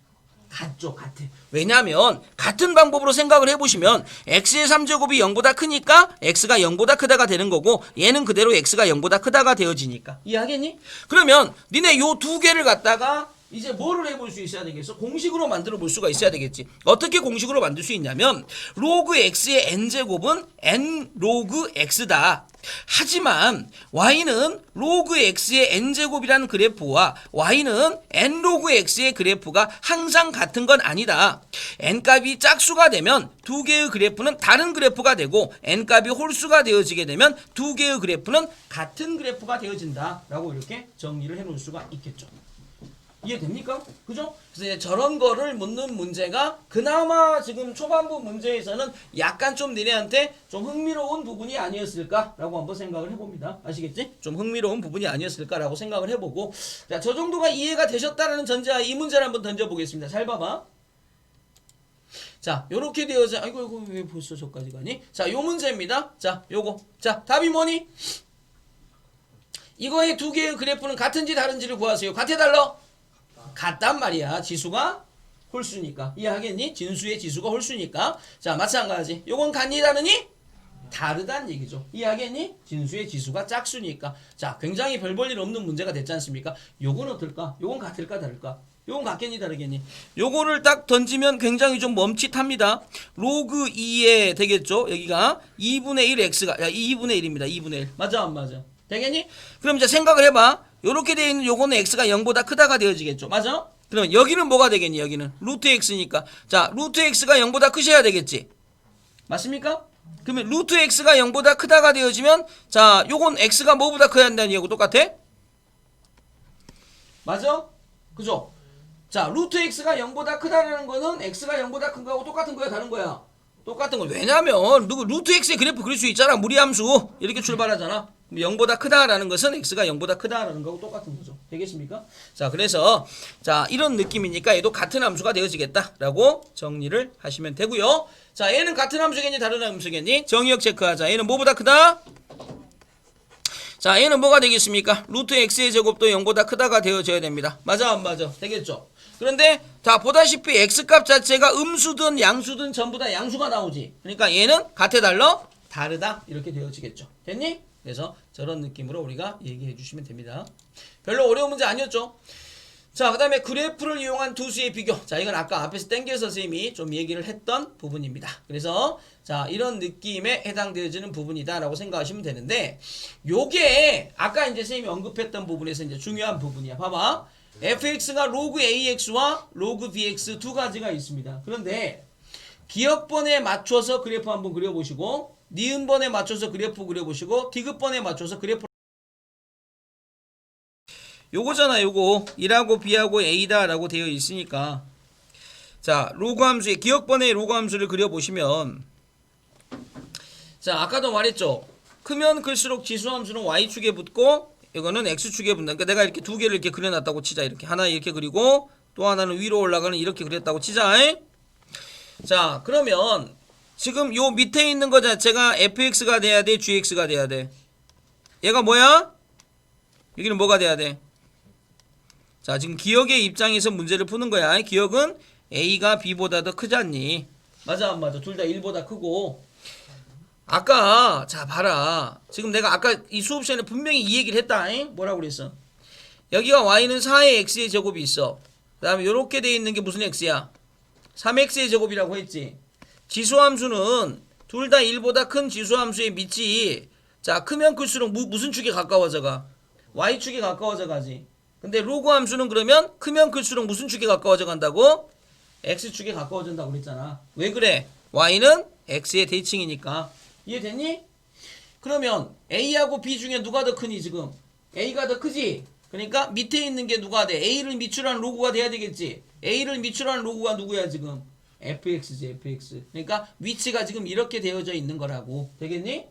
같죠. 같아. 왜냐하면 같은 방법으로 생각을 해보시면 x의 3제곱이 0보다 크니까 x가 0보다 크다가 되는 거고 얘는 그대로 x가 0보다 크다가 되어지니까. 이해하겠니? 그러면 니네 요 두 개를 갖다가 이제 뭐를 해볼 수 있어야 되겠어? 공식으로 만들어 볼 수가 있어야 되겠지. 어떻게 공식으로 만들 수 있냐면 로그 x의 n제곱은 n 로그 x다. 하지만 y는 로그 x의 n제곱이라는 그래프와 y는 n 로그 x의 그래프가 항상 같은 건 아니다. n값이 짝수가 되면 두 개의 그래프는 다른 그래프가 되고 n값이 홀수가 되어지게 되면 두 개의 그래프는 같은 그래프가 되어진다 라고 이렇게 정리를 해 놓을 수가 있겠죠. 이해됩니까? 그죠? 그래서 이제 저런 거를 묻는 문제가 그나마 지금 초반부 문제에서는 약간 좀 니네한테 좀 흥미로운 부분이 아니었을까라고 한번 생각을 해봅니다. 아시겠지? 좀 흥미로운 부분이 아니었을까라고 생각을 해보고 자, 저 정도가 이해가 되셨다라는 전제하에 이 문제를 한번 던져보겠습니다. 잘 봐봐. 자, 요렇게 되어져. 아이고, 이거 왜 벌써 저까지 가니? 자, 요 문제입니다. 자, 요거. 자, 답이 뭐니? 이거의 두 개의 그래프는 같은지 다른지를 구하세요. 같아 달라? 같단 말이야. 지수가 홀수니까. 이해하겠니? 진수의 지수가 홀수니까. 자, 마찬가지. 요건 같니 다르니? 다르다는 얘기죠. 이해하겠니? 진수의 지수가 짝수니까. 자, 굉장히 별 볼 일 없는 문제가 됐지 않습니까? 요건 어떨까? 요건 같을까 다를까? 요건 같겠니 다르겠니? 요거를 딱 던지면 굉장히 좀 멈칫합니다. 로그 2에 되겠죠? 여기가 2분의 1 x가 2분의 1입니다. 2분의 1. 맞아 안 맞아? 되겠니? 그럼 이제 생각을 해봐. 요렇게 되어 있는 요거는 x가 0보다 크다가 되어지겠죠. 맞아? 그러면 여기는 뭐가 되겠니? 여기는 루트 x니까 자 루트 x가 0보다 크셔야 되겠지. 맞습니까? 그러면 루트 x가 0보다 크다가 되어지면 자 요건 x가 뭐보다 커야 한다는 얘기하고 똑같아? 맞아? 그죠? 자 루트 x가 0보다 크다라는 거는 x가 0보다 큰 거하고 똑같은 거야 다른 거야? 똑같은 거야. 왜냐면 루트 x의 그래프 그릴 수 있잖아. 무리함수 이렇게 출발하잖아. 0보다 크다라는 것은 x가 0보다 크다라는 거하고 똑같은 거죠. 되겠습니까? 자 그래서 자 이런 느낌이니까 얘도 같은 함수가 되어지겠다라고 정리를 하시면 되고요. 자 얘는 같은 함수겠니 다른 함수겠니? 정의역 체크하자. 얘는 뭐보다 크다? 자 얘는 뭐가 되겠습니까? 루트 x의 제곱도 0보다 크다가 되어져야 됩니다. 맞아 안 맞아? 되겠죠? 그런데 자 보다시피 x값 자체가 음수든 양수든 전부 다 양수가 나오지. 그러니까 얘는 같아 달러? 다르다 이렇게 되어지겠죠. 됐니? 그래서 저런 느낌으로 우리가 얘기해 주시면 됩니다. 별로 어려운 문제 아니었죠? 자 그 다음에 그래프를 이용한 두 수의 비교. 자 이건 아까 앞에서 땡겨서 선생님이 좀 얘기를 했던 부분입니다. 그래서 자 이런 느낌에 해당되어지는 부분이다 라고 생각하시면 되는데 요게 아까 이제 선생님이 언급했던 부분에서 이제 중요한 부분이야. 봐봐 fx가 로그 ax와 로그 bx 두 가지가 있습니다. 그런데 기억번에 맞춰서 그래프 한번 그려보시고 니은번에 맞춰서 그래프 그려보시고 디귿번에 맞춰서 그래프 요거잖아. 요거 1하고 b하고 a다 라고 되어 있으니까 자 로그 함수의 기억번의 로그 함수를 그려보시면 자 아까도 말했죠. 크면 클수록 지수함수는 y축에 붙고 이거는 x축에 붙는다. 그러니까 내가 이렇게 두 개를 이렇게 그려놨다고 치자. 이렇게 하나 이렇게 그리고 또 하나는 위로 올라가는 이렇게 그렸다고 치자. 자 그러면 지금 요 밑에 있는 거 자체가 fx가 돼야 돼 gx가 돼야 돼. 얘가 뭐야? 여기는 뭐가 돼야 돼? 자 지금 기억의 입장에서 문제를 푸는 거야. 기억은 a가 b보다 더 크잖니. 맞아 안 맞아? 둘 다 1보다 크고 아까 자 봐라. 지금 내가 아까 이 수업 시간에 분명히 이 얘기를 했다. 뭐라고 그랬어? 여기가 y는 4의 x의 제곱이 있어. 그 다음에 요렇게 돼 있는 게 무슨 x야? 3x의 제곱이라고 했지. 지수함수는 둘 다 1보다 큰 지수함수의 밑이 자 크면 클수록 무슨 축에 가까워져 가? y축에 가까워져 가지. 근데 로그 함수는 그러면 크면 클수록 무슨 축에 가까워져 간다고? x축에 가까워진다고 그랬잖아. 왜 그래? y는 x의 대칭이니까. 이해됐니? 그러면 a하고 b 중에 누가 더 크니 지금? a가 더 크지? 그러니까 밑에 있는 게 누가 돼? a를 밑으로 로그가 돼야 되겠지. a를 밑으로 로그가 누구야 지금? fx지 fx. 그러니까 위치가 지금 이렇게 되어져 있는 거라고. 되겠니?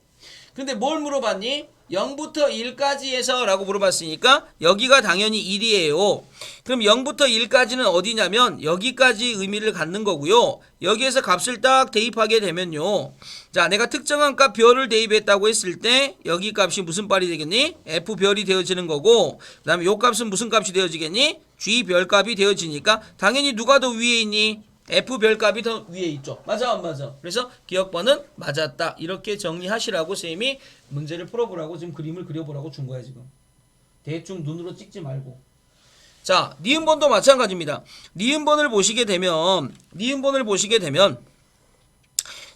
근데 뭘 물어봤니? 0부터 1까지 해서 라고 물어봤으니까 여기가 당연히 1이에요. 그럼 0부터 1까지는 어디냐면 여기까지 의미를 갖는 거고요. 여기에서 값을 딱 대입하게 되면요. 자 내가 특정한 값 별을 대입했다고 했을 때 여기 값이 무슨 빨이 되겠니? f별이 되어지는 거고 그 다음에 요 값은 무슨 값이 되어지겠니? g별값이 되어지니까 당연히 누가 더 위에 있니? f별값이 더 위에 있죠. 맞아 안 맞아? 그래서 기억번은 맞았다. 이렇게 정리하시라고 쌤이 문제를 풀어보라고 지금 그림을 그려보라고 준 거야 지금. 대충 눈으로 찍지 말고. 자 니은번도 마찬가지입니다. 니은번을 보시게 되면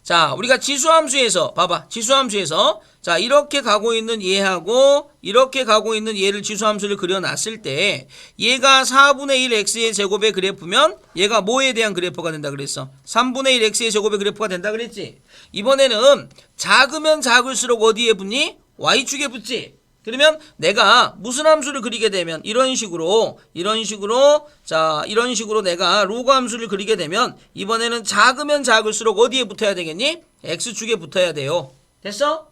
자 우리가 지수함수에서 봐봐. 지수함수에서 자 이렇게 가고 있는 얘하고 이렇게 가고 있는 얘를 지수함수를 그려놨을 때 얘가 4분의 1 x의 제곱의 그래프면 얘가 뭐에 대한 그래프가 된다 그랬어? 3분의 1 x의 제곱의 그래프가 된다 그랬지? 이번에는 작으면 작을수록 어디에 붙니? y축에 붙지? 그러면 내가 무슨 함수를 그리게 되면 이런 식으로 내가 로그 함수를 그리게 되면 이번에는 작으면 작을수록 어디에 붙어야 되겠니? x축에 붙어야 돼요. 됐어?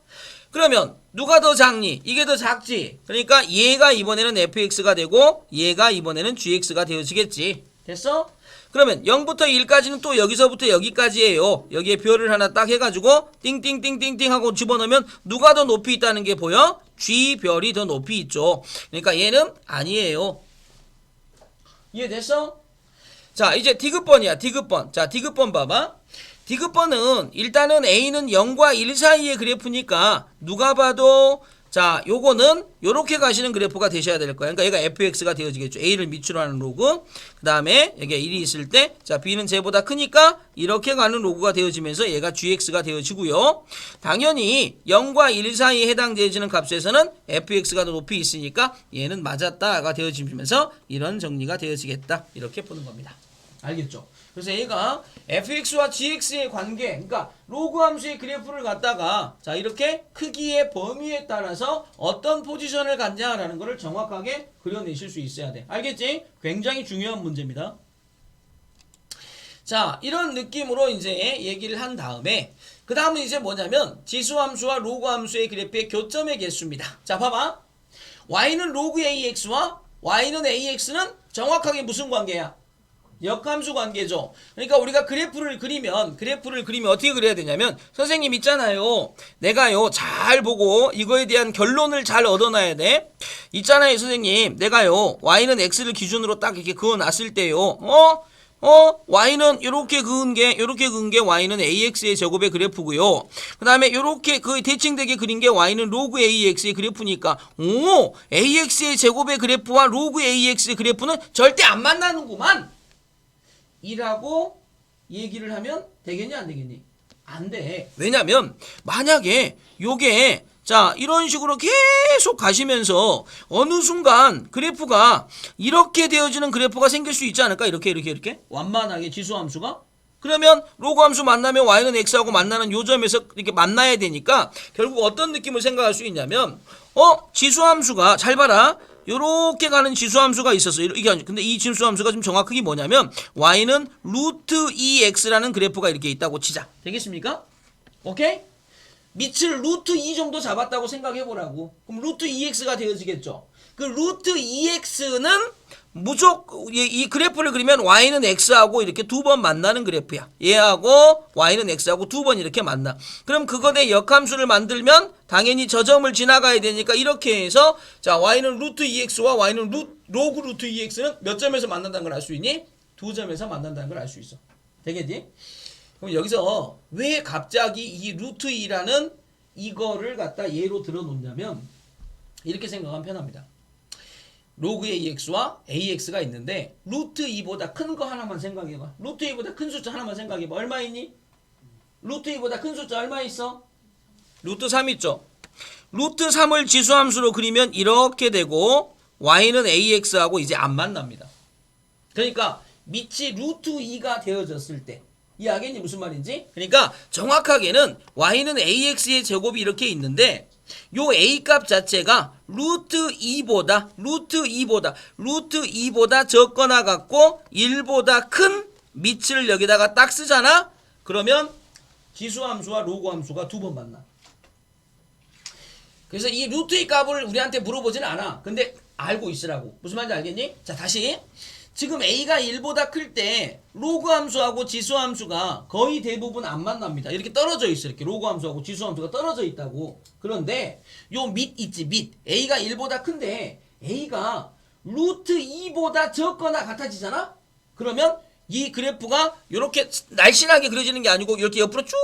그러면 누가 더 작니? 이게 더 작지. 그러니까 얘가 이번에는 fx가 되고 얘가 이번에는 gx가 되어지겠지. 됐어? 그러면 0부터 1까지는 또 여기서부터 여기까지예요. 여기에 별을 하나 딱 해가지고 띵띵띵띵띵 하고 집어넣으면 누가 더 높이 있다는 게 보여? g별이 더 높이 있죠. 그러니까 얘는 아니에요. 이해됐어? 자 이제 디귿번이야. 디귿번. 자 디귿번 봐봐. 디귿번은 일단은 a는 0과 1 사이의 그래프니까 누가 봐도 자 자, 요거는 요렇게 가시는 그래프가 되셔야 될 거예요. 그러니까 얘가 fx가 되어지겠죠. a를 밑으로 하는 로그. 그 다음에 여기가 1이 있을 때, 자, b는 쟤보다 크니까 이렇게 가는 로그가 되어지면서 얘가 gx가 되어지고요. 당연히 0과 1 사이에 해당되어지는 값에서는 fx가 더 높이 있으니까 얘는 맞았다가 되어지면서 이런 정리가 되어지겠다. 이렇게 보는 겁니다. 알겠죠? 그래서 얘가 fx와 gx의 관계, 그러니까 로그 함수의 그래프를 갖다가 자 이렇게 크기의 범위에 따라서 어떤 포지션을 갖냐라는 것을 정확하게 그려내실 수 있어야 돼. 알겠지? 굉장히 중요한 문제입니다. 자, 이런 느낌으로 이제 얘기를 한 다음에 그 다음은 이제 뭐냐면 지수함수와 로그 함수의 그래프의 교점의 개수입니다. 자, 봐봐. y는 로그 ax와 y는 ax는 정확하게 무슨 관계야? 역함수 관계죠. 그러니까 우리가 그래프를 그리면 어떻게 그려야 되냐면 선생님 있잖아요. 내가요 잘 보고 이거에 대한 결론을 잘 얻어놔야 돼. 있잖아요 선생님. 내가요 y는 x를 기준으로 딱 이렇게 그어놨을 때요. y는 요렇게 그은 게 y는 ax의 제곱의 그래프고요. 그 다음에 요렇게 그 대칭되게 그린 게 y는 로그 ax의 그래프니까 ax의 제곱의 그래프와 로그 ax의 그래프는 절대 안 만나는구만 이라고 얘기를 하면 되겠니 안 되겠니? 안 돼. 왜냐면 만약에 요게 자 이런 식으로 계속 가시면서 어느 순간 그래프가 이렇게 되어지는 그래프가 생길 수 있지 않을까? 이렇게 완만하게 지수함수가 그러면 로그 함수 만나면 y는 x하고 만나는 요 점에서 이렇게 만나야 되니까 결국 어떤 느낌을 생각할 수 있냐면 지수함수가 잘 봐라. 요렇게 가는 지수함수가 있었어. 근데 이 지수함수가 좀 정확하게 뭐냐면 y는 루트 2x라는 그래프가 이렇게 있다고 치자. 되겠습니까? 오케이? 밑을 루트 2 정도 잡았다고 생각해보라고. 그럼 루트 2x가 되어지겠죠. 그 루트 2x는 무조건 이 그래프를 그리면 y는 x하고 이렇게 두 번 만나는 그래프야. 얘하고 y는 x하고 두 번 이렇게 만나. 그럼 그거의 역함수를 만들면 당연히 저 점을 지나가야 되니까 이렇게 해서 자 y는 루트 2x와 y는 로그 루트 2x는 몇 점에서 만난다는 걸 알 수 있니? 두 점에서 만난다는 걸 알 수 있어. 되겠지? 그럼 여기서 왜 갑자기 이 루트 2라는 이거를 갖다 예로 들어 놓냐면 이렇게 생각하면 편합니다. 로그 ax와 ax가 있는데 루트 2보다 큰 거 하나만 생각해봐. 루트 2보다 큰 숫자 하나만 생각해봐. 얼마 있니? 루트 2보다 큰 숫자 얼마 있어? 루트 3 있죠. 루트 3을 지수함수로 그리면 이렇게 되고 y는 ax하고 이제 안 만납니다. 그러니까 밑이 루트 2가 되어졌을 때 이해하겠니? 무슨 말인지? 그러니까 정확하게는 y는 ax의 제곱이 이렇게 있는데 요 a 값 자체가 루트 2보다 적거나 같고 1보다 큰 밑을 여기다가 딱 쓰잖아? 그러면 지수함수와 로그 함수가 두 번 만나. 그래서 이 루트 2 값을 우리한테 물어보지는 않아. 근데 알고 있으라고. 무슨 말인지 알겠니? 자, 다시. 지금 a가 1보다 클 때 로그 함수하고 지수 함수가 거의 대부분 안 만납니다. 이렇게 떨어져 있어. 이렇게 로그 함수하고 지수 함수가 떨어져 있다고. 그런데 요 밑 있지, 밑. a가 1보다 큰데 a가 루트 2보다 적거나 같아지잖아? 그러면 이 그래프가 이렇게 날씬하게 그려지는 게 아니고 이렇게 옆으로 쭉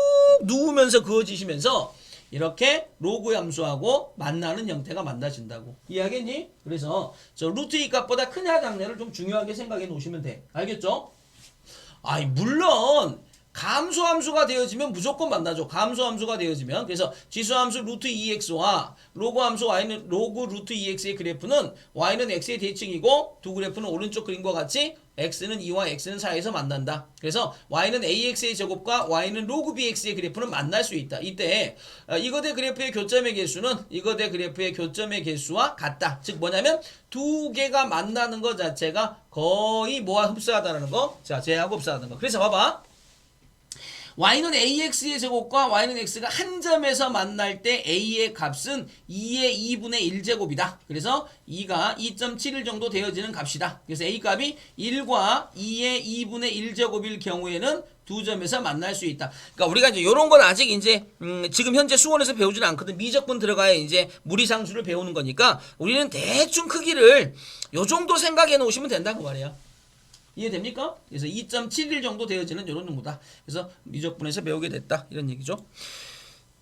누우면서 그어지시면서 이렇게 로그 함수하고 만나는 형태가 만나진다고. 이해하겠니? 그래서 저 루트 2 값보다 크냐 작냐를 좀 중요하게 생각해 놓으시면 돼. 알겠죠? 아이 물론 감소함수가 되어지면 무조건 만나죠. 감소함수가 되어지면. 그래서 지수함수 루트 2x와 로그함수 y는 로그 루트 2x의 그래프는 y는 x의 대칭이고 두 그래프는 오른쪽 그림과 같이 x는 2와 x는 4에서 만난다. 그래서 y는 ax의 제곱과 y는 로그 bx의 그래프는 만날 수 있다. 이때 이거 대 그래프의 교점의 개수는 이거 대 그래프의 교점의 개수와 같다. 즉 뭐냐면 두 개가 만나는 것 자체가 거의 뭐와 흡사하다는 거. 자, 제하고 흡사하다는 거. 그래서 봐봐. y는 ax의 제곱과 y는 x가 한 점에서 만날 때 a의 값은 2의 2분의 1제곱이다. 그래서 2가 2.71 정도 되어지는 값이다. 그래서 a 값이 1과 2의 2분의 1제곱일 경우에는 두 점에서 만날 수 있다. 그러니까 우리가 이제 요런 건 아직 이제 지금 현재 수원에서 배우지는 않거든. 미적분 들어가야 이제 무리상수를 배우는 거니까 우리는 대충 크기를 요 정도 생각해 놓으시면 된다고 말이야. 이해됩니까? 그래서 2.71 정도 되어지는 이런 정도다. 그래서 미적분에서 배우게 됐다. 이런 얘기죠.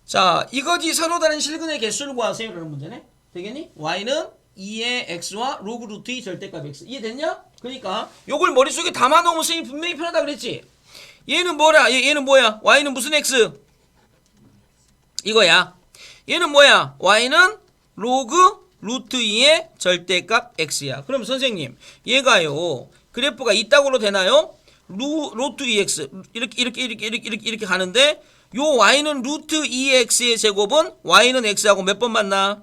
자, 이거지 서로 다른 실근의 개수를 구하세요 라는 문제네. 되겠니? y는 2의 x와 로그 루트 2 절대값 x. 이해됐냐? 그러니까 요걸 머릿속에 담아놓으면 쌤이 분명히 편하다 그랬지. 얘는 뭐야? 얘는 뭐야? y는 무슨 x? 이거야. 얘는 뭐야? y는 로그 루트 2의 절대값 x야. 그럼 선생님, 얘가요. 그래프가 이따구로 되나요? 루트 2x 이렇게 가는데 요 y는 루트 2x의 제곱은 y는 x하고 몇 번 만나?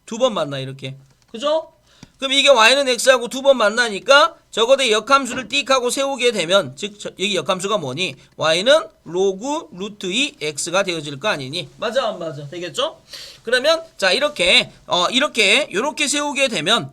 두 번 만나 이렇게. 그죠? 그럼 이게 y는 x하고 두 번 만나니까 적어도 역함수를 띡 하고 세우게 되면 즉 여기 역함수가 뭐니? y는 로그 루트 2x가 되어질 거 아니니? 맞아 안 맞아? 되겠죠? 그러면 자 이렇게 요렇게 세우게 되면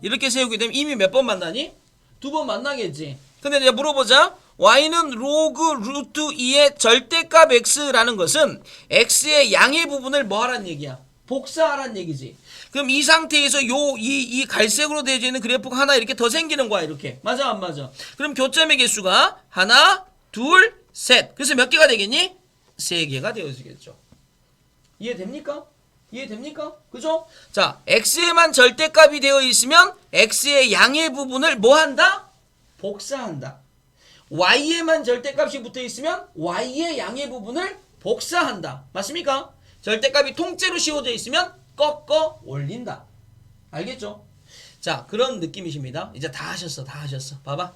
이미 몇 번 만나니? 두 번 만나겠지. 근데 이제 물어보자. y는 로그 루트 2의 절대값 x라는 것은 x의 양의 부분을 뭐 하란 얘기야? 복사하란 얘기지. 그럼 이 상태에서 이 갈색으로 되어 있는 그래프가 하나 이렇게 더 생기는 거야, 이렇게. 맞아, 안 맞아? 그럼 교점의 개수가 하나, 둘, 셋. 그래서 몇 개가 되겠니? 세 개가 되어지겠죠. 이해됩니까? 이해됩니까? 그죠? 자, x에만 절대값이 되어 있으면 x의 양의 부분을 뭐 한다? 복사한다. y에만 절대값이 붙어 있으면 y의 양의 부분을 복사한다. 맞습니까? 절대값이 통째로 씌워져 있으면 꺾어 올린다. 알겠죠? 자, 그런 느낌이십니다. 이제 다 하셨어. 봐봐.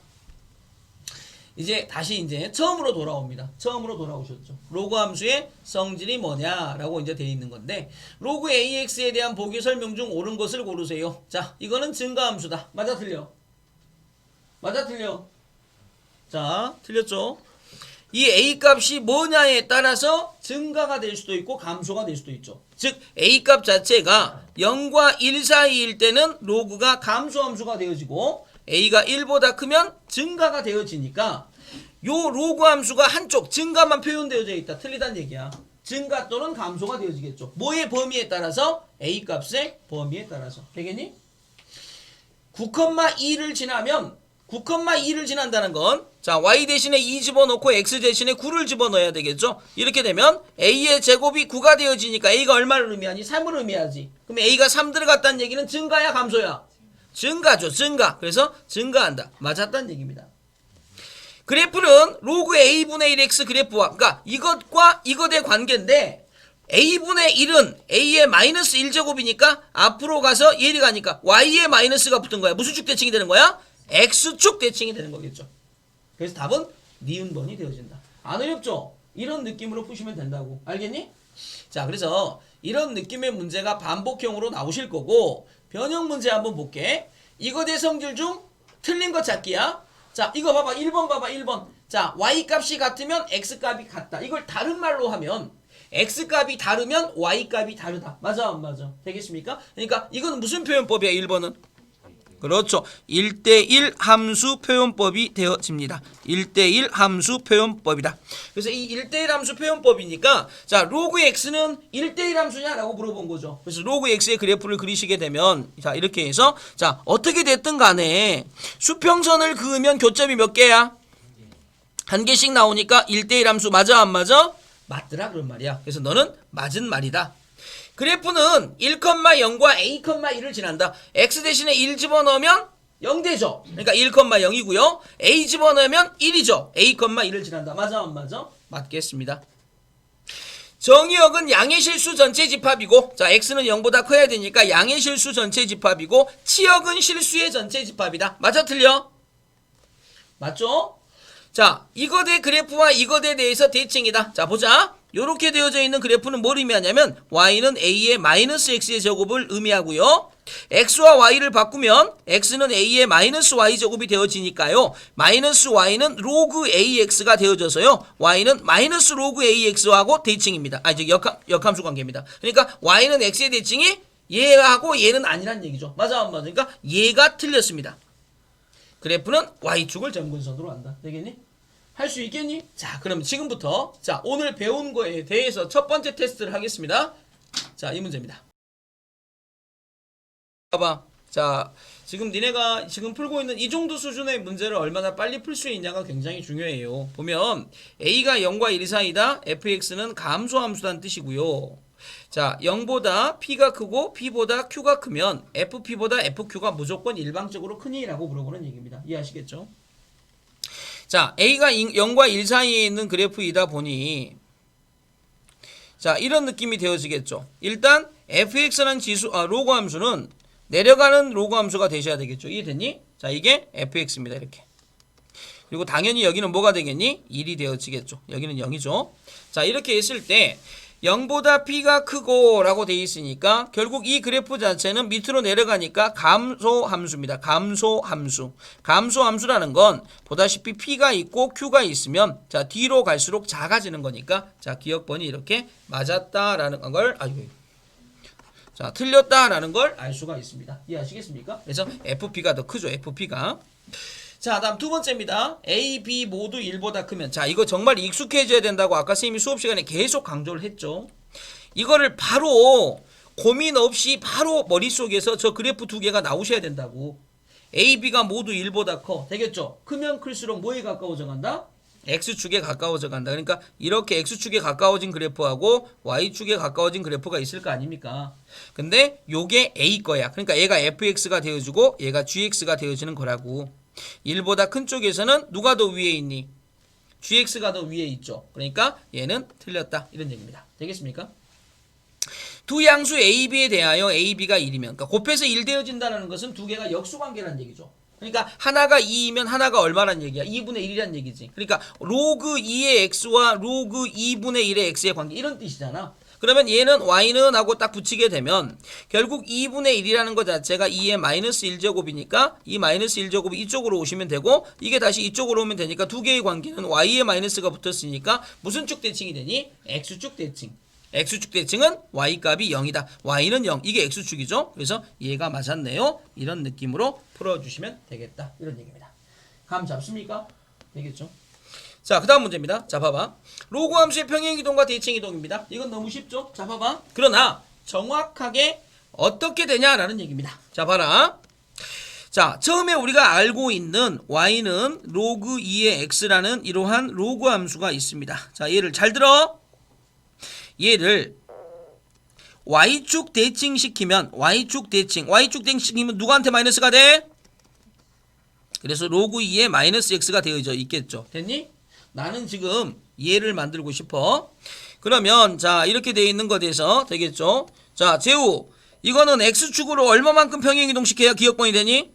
이제 다시 이제 처음으로 돌아옵니다. 처음으로 돌아오셨죠. 로그 함수의 성질이 뭐냐라고 이제 되어 있는 건데, 로그 AX에 대한 보기 설명 중 옳은 것을 고르세요. 자, 이거는 증가 함수다. 맞아, 틀려? 맞아, 틀려? 자, 틀렸죠? 이 A값이 뭐냐에 따라서 증가가 될 수도 있고 감소가 될 수도 있죠. 즉 A값 자체가 0과 1 사이일 때는 로그가 감소함수가 되어지고 A가 1보다 크면 증가가 되어지니까 요 로그 함수가 한쪽 증가만 표현되어져 있다. 틀리단 얘기야. 증가 또는 감소가 되어지겠죠. 뭐의 범위에 따라서? A값의 범위에 따라서. 되겠니? 9,2를 지나면 9,2를 지난다는 건 자 y 대신에 2 집어넣고 x 대신에 9를 집어넣어야 되겠죠. 이렇게 되면 a의 제곱이 9가 되어지니까 a가 얼마를 의미하니? 3을 의미하지. 그럼 a가 3 들어갔다는 얘기는 증가야 감소야? 증가죠. 증가. 그래서 증가한다. 맞았다는 얘기입니다. 그래프는 로그 a분의 1x 그래프와 그러니까 이것과 이것의 관계인데 a분의 1은 a의 마이너스 1제곱이니까 앞으로 가서 얘를 가니까 y의 마이너스가 붙은 거야. 무슨 축 대칭이 되는 거야? x축 대칭이 되는 거겠죠. 그래서 답은 니은번이 되어진다. 안 어렵죠? 이런 느낌으로 푸시면 된다고. 알겠니? 자, 그래서 이런 느낌의 문제가 반복형으로 나오실 거고 변형 문제 한번 볼게. 이것의 성질 중 틀린 것 찾기야. 자, 이거 봐봐. 1번 봐봐. 1번. 자, y값이 같으면 x값이 같다. 이걸 다른 말로 하면 x값이 다르면 y값이 다르다. 맞아 안 맞아? 되겠습니까? 그러니까 이건 무슨 표현법이야? 1번은? 그렇죠. 1대1 함수 표현법이 되어집니다. 1대1 함수 표현법이다. 그래서 이 1대1 함수 표현법이니까 자 로그 x는 1대1 함수냐라고 물어본 거죠. 그래서 로그 x의 그래프를 그리시게 되면 자 이렇게 해서 자 어떻게 됐든 간에 수평선을 그으면 교점이 몇 개야? 한 개씩 나오니까 1대1 함수 맞아 안 맞아? 맞더라 그런 말이야. 그래서 너는 맞은 말이다. 그래프는 1,0과 a,1을 지난다. x 대신에 1 집어넣으면 0 되죠. 그러니까 1,0이고요. a 집어넣으면 1이죠. a,1을 지난다. 맞아 안 맞아? 맞겠습니다. 정의역은 양의 실수 전체 집합이고 자 x는 0보다 커야 되니까 양의 실수 전체 집합이고 치역은 실수의 전체 집합이다. 맞아 틀려? 맞죠? 자 이것의 그래프와 이것에 대해서 대칭이다. 자 보자. 요렇게 되어져 있는 그래프는 뭘 의미하냐면 y는 a의 마이너스 x의 제곱을 의미하고요. x와 y를 바꾸면 x는 a의 마이너스 y 제곱이 되어지니까요. 마이너스 y는 로그 ax가 되어져서요. y는 마이너스 로그 ax하고 대칭입니다. 아, 즉 역함수 관계입니다. 그러니까 y는 x의 대칭이 얘하고 얘는 아니란 얘기죠. 맞아 안 맞아? 그러니까 얘가 틀렸습니다. 그래프는 y축을 점근선으로 한다. 되겠니? 할 수 있겠니? 자, 그럼 지금부터 자 오늘 배운 거에 대해서 첫 번째 테스트를 하겠습니다. 자, 이 문제입니다. 봐봐. 자, 지금 니네가 지금 풀고 있는 이 정도 수준의 문제를 얼마나 빨리 풀 수 있냐가 굉장히 중요해요. 보면 a가 0과 1 사이다. fx는 감소함수란 뜻이고요. 자, 0보다 p가 크고 p보다 q가 크면 fp보다 fq가 무조건 일방적으로 크니라고 물어보는 얘기입니다. 이해하시겠죠? 자, a가 0과 1 사이에 있는 그래프이다 보니 자, 이런 느낌이 되어지겠죠. 일단 fx라는 로그 함수는 내려가는 로그 함수가 되셔야 되겠죠. 이해됐니? 자, 이게 fx입니다. 이렇게. 그리고 당연히 여기는 뭐가 되겠니? 1이 되어지겠죠. 여기는 0이죠. 자, 이렇게 했을 때 0보다 p가 크고 라고 되어 있으니까 결국 이 그래프 자체는 밑으로 내려가니까 감소함수입니다. 감소함수. 감소함수라는 건 보다시피 p가 있고 q가 있으면 자, 뒤로 갈수록 작아지는 거니까 자, 기억번이 이렇게 맞았다라는 걸 자, 틀렸다라는 걸 알 수가 있습니다. 이해하시겠습니까? 그래서 FP가 더 크죠. FP가. 자, 다음 두 번째입니다. A, B 모두 1보다 크면 자, 이거 정말 익숙해져야 된다고 아까 선생님이 수업 시간에 계속 강조를 했죠. 이거를 바로 고민 없이 바로 머릿속에서 저 그래프 두 개가 나오셔야 된다고. A, B가 모두 1보다 커. 되겠죠? 크면 클수록 뭐에 가까워져 간다? X축에 가까워져 간다. 그러니까 이렇게 X축에 가까워진 그래프하고 Y축에 가까워진 그래프가 있을 거 아닙니까? 근데 요게 A 거야. 그러니까 얘가 fx가 되어주고 얘가 gx가 되어지는 거라고. 1보다 큰 쪽에서는 누가 더 위에 있니? gx가 더 위에 있죠. 그러니까 얘는 틀렸다. 이런 얘기입니다. 되겠습니까? 두 양수 a, b에 대하여 a, b가 1이면 그러니까 곱해서 1 되어진다는 것은 두 개가 역수관계라는 얘기죠. 그러니까 하나가 2이면 하나가 얼마란 얘기야? 2분의 1이란 얘기지. 그러니까 로그 2의 x와 로그 2분의 1의 x의 관계 이런 뜻이잖아. 그러면 얘는 y는 하고 딱 붙이게 되면 결국 2분의 1이라는 것 자체가 2의 마이너스 1제곱이니까 이 마이너스 1제곱이 이쪽으로 오시면 되고 이게 다시 이쪽으로 오면 되니까 두 개의 관계는 y의 마이너스가 붙었으니까 무슨 쭉 대칭이 되니? x축 대칭. x축 대칭은 y값이 0이다. y는 0. 이게 x축이죠. 그래서 얘가 맞았네요. 이런 느낌으로 풀어주시면 되겠다. 이런 얘기입니다. 감 잡습니까? 되겠죠? 자, 그 다음 문제입니다. 자, 봐봐. 로그 함수의 평행이동과 대칭이동입니다. 이건 너무 쉽죠? 자, 봐봐. 그러나 정확하게 어떻게 되냐라는 얘기입니다. 자, 봐라. 자, 처음에 우리가 알고 있는 y는 로그 2의 x라는 이러한 로그 함수가 있습니다. 자, 얘를 잘 들어. 얘를 y축 대칭시키면 y축 대칭시키면 누구한테 마이너스가 돼? 그래서 로그 2에 마이너스 x가 되어져 있겠죠. 됐니? 나는 지금 얘를 만들고 싶어. 그러면 자, 이렇게 되어 있는 것에서 되겠죠. 자, 재우, 이거는 x축으로 얼마만큼 평행이동시켜야 기억번이 되니?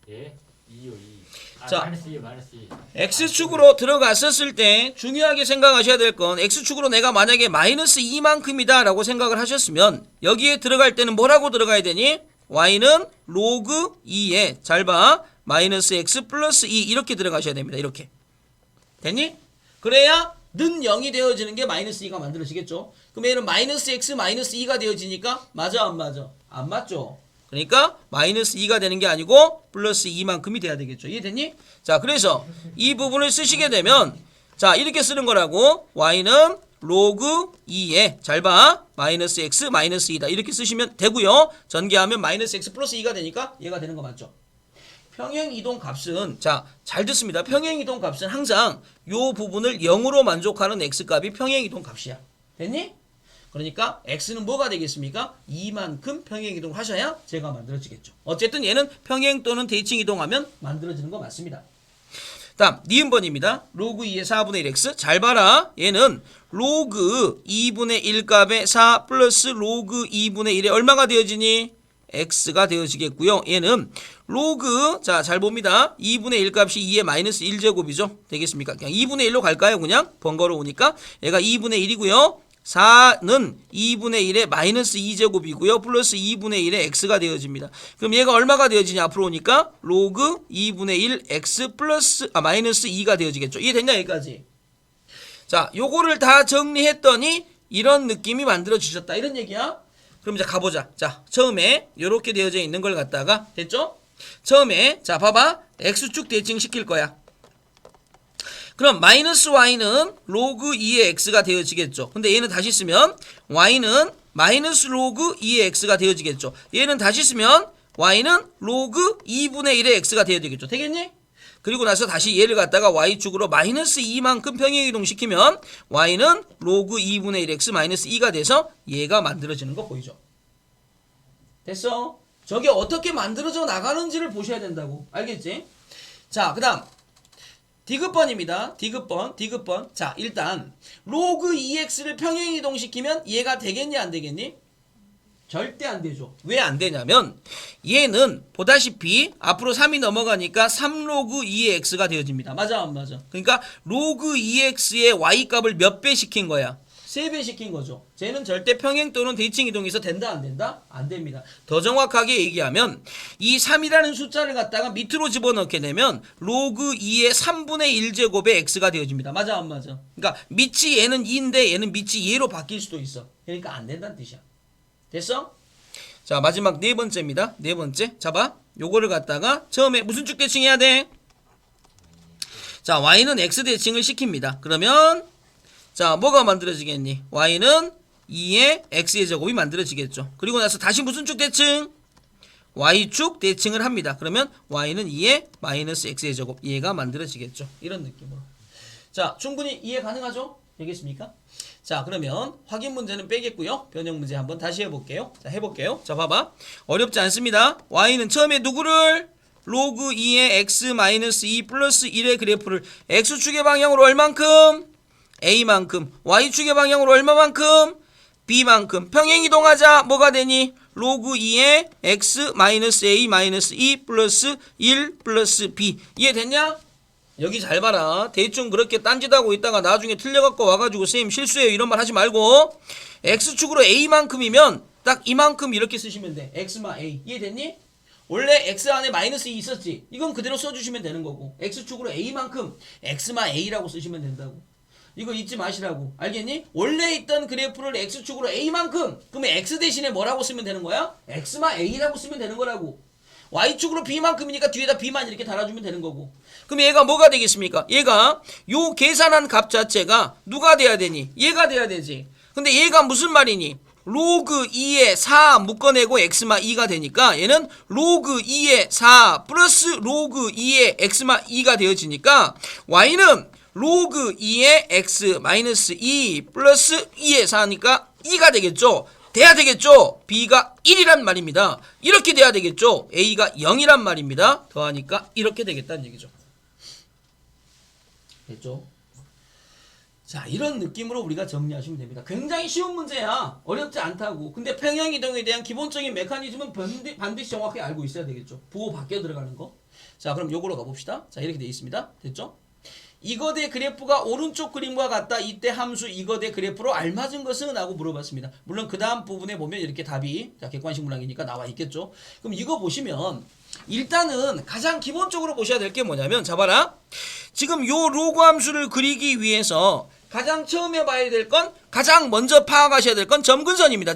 예, 2요, 2. 자, 마이너스 2, 마이너스 2. x축으로 들어갔었을 때 중요하게 생각하셔야 될 건 x축으로 내가 만약에 마이너스 2만큼이다 라고 생각을 하셨으면 여기에 들어갈 때는 뭐라고 들어가야 되니? y는 로그 2에 잘 봐. 마이너스 x 플러스 2 이렇게 들어가셔야 됩니다. 이렇게. 됐니? 그래야 는 0이 되어지는 게 마이너스 2가 만들어지겠죠. 그럼 얘는 마이너스 x 마이너스 2가 되어지니까 맞아 안 맞아? 안 맞죠. 그러니까 마이너스 2가 되는 게 아니고 플러스 2만큼이 돼야 되겠죠. 이해됐니? 자, 그래서 이 부분을 쓰시게 되면 자, 이렇게 쓰는 거라고. y는 로그 2에 잘 봐. 마이너스 x 마이너스 2다. 이렇게 쓰시면 되고요. 전개하면 마이너스 x 플러스 2가 되니까 얘가 되는 거 맞죠? 평행이동 값은 자, 잘 듣습니다. 평행이동 값은 항상 요 부분을 0으로 만족하는 x값이 평행이동 값이야. 됐니? 그러니까 x는 뭐가 되겠습니까? 2만큼 평행이동 하셔야 제가 만들어지겠죠. 어쨌든 얘는 평행 또는 대칭 이동하면 만들어지는 거 맞습니다. 다음 니은번입니다. 로그 2의 4분의 1x 잘 봐라. 얘는 로그 2분의 1 값의 4 플러스 로그 2분의 1에 얼마가 되어지니? x가 되어지겠고요. 얘는 로그 자, 잘 봅니다. 2분의 1 값이 2의 마이너스 1제곱이죠. 되겠습니까? 그냥 2분의 1로 갈까요? 그냥 번거로우니까 얘가 2분의 1이고요. 4는 2분의 1의 마이너스 2제곱이고요. 플러스 2분의 1의 x가 되어집니다. 그럼 얘가 얼마가 되어지냐? 앞으로 오니까 로그 2분의 1 x 플러스 마이너스 2가 되어지겠죠. 이해됐냐? 여기까지. 자, 요거를 다 정리했더니 이런 느낌이 만들어지셨다. 이런 얘기야. 그럼 이제 가보자. 자, 처음에 이렇게 되어져 있는 걸 갖다가 됐죠? 처음에 자, 봐봐. x축 대칭 시킬 거야. 그럼 마이너스 y는 로그 2의 x가 되어지겠죠. 근데 얘는 다시 쓰면 y는 마이너스 로그 2의 x가 되어지겠죠. 얘는 다시 쓰면 y는 로그 2분의 1의 x가 되어야 되겠죠. 되겠니? 그리고 나서 다시 얘를 갖다가 y축으로 마이너스 2만큼 평행이동시키면 y는 로그 2분의 1x 마이너스 2가 돼서 얘가 만들어지는 거 보이죠? 됐어? 저게 어떻게 만들어져 나가는지를 보셔야 된다고. 알겠지? 자, 그 다음 디귿번입니다. 디귿번. 자, 일단 로그 2x를 평행이동시키면 얘가 되겠니 안 되겠니? 절대 안 되죠. 왜 안 되냐면 얘는 보다시피 앞으로 3이 넘어가니까 3 로그 2의 x가 되어집니다. 맞아 안 맞아? 그러니까 로그 2x의 y 값을 몇 배 시킨 거야? 3배 시킨 거죠. 쟤는 절대 평행 또는 대칭 이동해서 된다 안 된다? 안 됩니다. 더 정확하게 얘기하면 이 3이라는 숫자를 갖다가 밑으로 집어넣게 되면 로그 2의 3분의 1제곱의 x가 되어집니다. 맞아 안 맞아? 그러니까 밑이 얘는 2인데 얘는 밑이 얘로 바뀔 수도 있어. 그러니까 안 된다는 뜻이야. 됐어? 자, 마지막 네 번째입니다. 네 번째. 잡아. 요거를 갖다가 처음에 무슨 쭉 대칭해야 돼? 자, y는 x 대칭을 시킵니다. 그러면 자, 뭐가 만들어지겠니? y는 2의 x의 제곱이 만들어지겠죠. 그리고 나서 다시 무슨 쭉 대칭? y축 대칭을 합니다. 그러면 y는 2의 마이너스 x의 제곱. 얘가 만들어지겠죠. 이런 느낌으로. 자, 충분히 이해 가능하죠? 되겠습니까? 자, 그러면 확인 문제는 빼겠고요. 변형 문제 한번 다시 해볼게요. 자, 해볼게요. 자, 봐봐. 어렵지 않습니다. y는 처음에 누구를? 로그 2의 x 마이너스 2 플러스 1의 그래프를 x축의 방향으로 얼만큼? a만큼. y축의 방향으로 얼마만큼? b만큼. 평행이동하자. 뭐가 되니? 로그 2의 x 마이너스 a 마이너스 2 플러스 1 플러스 b. 이해됐냐? 여기 잘 봐라. 대충 그렇게 딴짓하고 있다가 나중에 틀려갖고 와가지고 선생님 실수해요 이런 말 하지 말고 x축으로 a만큼이면 딱 이만큼 이렇게 쓰시면 돼. x마 a. 이해됐니? 원래 x 안에 마이너스 2 있었지. 이건 그대로 써주시면 되는 거고 x축으로 a만큼 x마 a라고 쓰시면 된다고. 이거 잊지 마시라고. 알겠니? 원래 있던 그래프를 x축으로 a만큼 그러면 x 대신에 뭐라고 쓰면 되는 거야? x마 a라고 쓰면 되는 거라고. y축으로 b만큼이니까 뒤에다 b만 이렇게 달아주면 되는 거고. 그럼 얘가 뭐가 되겠습니까? 얘가 요 계산한 값 자체가 누가 돼야 되니? 얘가 돼야 되지. 근데 얘가 무슨 말이니? 로그 2의 4 묶어내고 x마 2가 되니까 얘는 로그 2의 4 플러스 로그 2의 x마 2가 되어지니까 y는 로그 2의 x 마이너스 2 플러스 2의 4니까 2가 되겠죠. 돼야 되겠죠. b가 1이란 말입니다. 이렇게 돼야 되겠죠. a가 0이란 말입니다. 더하니까 이렇게 되겠다는 얘기죠. 됐죠? 자, 이런 느낌으로 우리가 정리하시면 됩니다. 굉장히 쉬운 문제야. 어렵지 않다고. 근데 평행이동에 대한 기본적인 메커니즘은 반드시 정확히 알고 있어야 되겠죠. 부호 바뀌어 들어가는 거. 자, 그럼 요거로 가봅시다. 자, 이렇게 돼 있습니다. 됐죠? 이거대 그래프가 오른쪽 그림과 같다. 이때 함수 이거대 그래프로 알맞은 것은? 하고 물어봤습니다. 물론 그 다음 부분에 보면 이렇게 답이 자, 객관식 문항이니까 나와 있겠죠. 그럼 이거 보시면 일단은 가장 기본적으로 보셔야 될 게 뭐냐면 자 봐라. 지금 요 로그 함수를 그리기 위해서 가장 처음에 봐야 될 건 가장 먼저 파악하셔야 될 건 점근선입니다.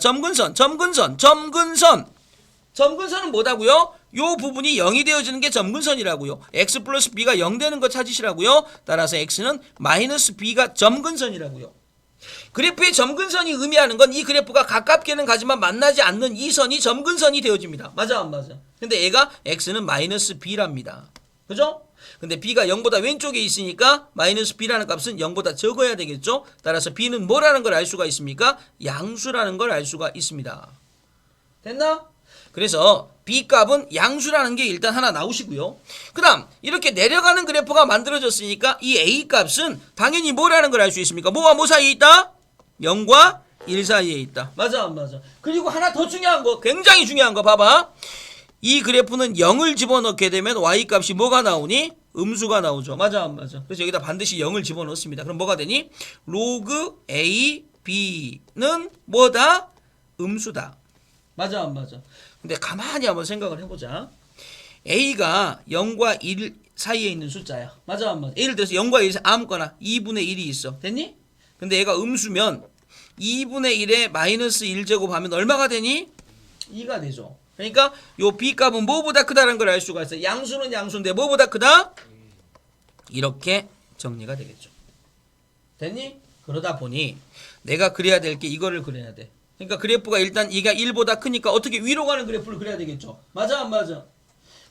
점근선은 뭐다고요? 요 부분이 0이 되어지는 게 점근선이라고요. x 플러스 b가 0 되는 거 찾으시라고요. 따라서 x는 마이너스 b가 점근선이라고요. 그래프의 점근선이 의미하는 건 이 그래프가 가깝게는 가지만 만나지 않는 이 선이 점근선이 되어집니다. 맞아 안 맞아? 근데 얘가 x는 마이너스 b랍니다. 그죠? 근데 b가 0보다 왼쪽에 있으니까 마이너스 b라는 값은 0보다 적어야 되겠죠? 따라서 b는 뭐라는 걸 알 수가 있습니까? 양수라는 걸 알 수가 있습니다. 됐나? 그래서 b값은 양수라는 게 일단 하나 나오시고요. 그 다음 이렇게 내려가는 그래프가 만들어졌으니까 이 a값은 당연히 뭐라는 걸 알 수 있습니까? 뭐와 뭐 사이에 있다? 0과 1 사이에 있다. 맞아 안 맞아? 그리고 하나 더 중요한 거, 굉장히 중요한 거 봐봐. 이 그래프는 0을 집어넣게 되면 y값이 뭐가 나오니? 음수가 나오죠. 맞아 안 맞아? 그래서 여기다 반드시 0을 집어넣습니다. 그럼 뭐가 되니? 로그 a, b는 뭐다? 음수다. 맞아 안 맞아? 근데 가만히 한번 생각을 해보자. a가 0과 1 사이에 있는 숫자야. 맞아 안 맞아? 예를 들어서 0과 1 아무거나 2분의 1이 있어. 됐니? 근데 얘가 음수면 2분의 1에 마이너스 1제곱 하면 얼마가 되니? 2가 되죠. 그러니까 요 b값은 뭐보다 크다는 걸 알 수가 있어요. 양수는 양수인데 뭐보다 크다? 이렇게 정리가 되겠죠. 됐니? 그러다 보니 내가 그려야 될 게 이거를 그려야 돼. 그러니까 그래프가 일단 이가 1보다 크니까 어떻게 위로 가는 그래프를 그려야 되겠죠. 맞아 안 맞아?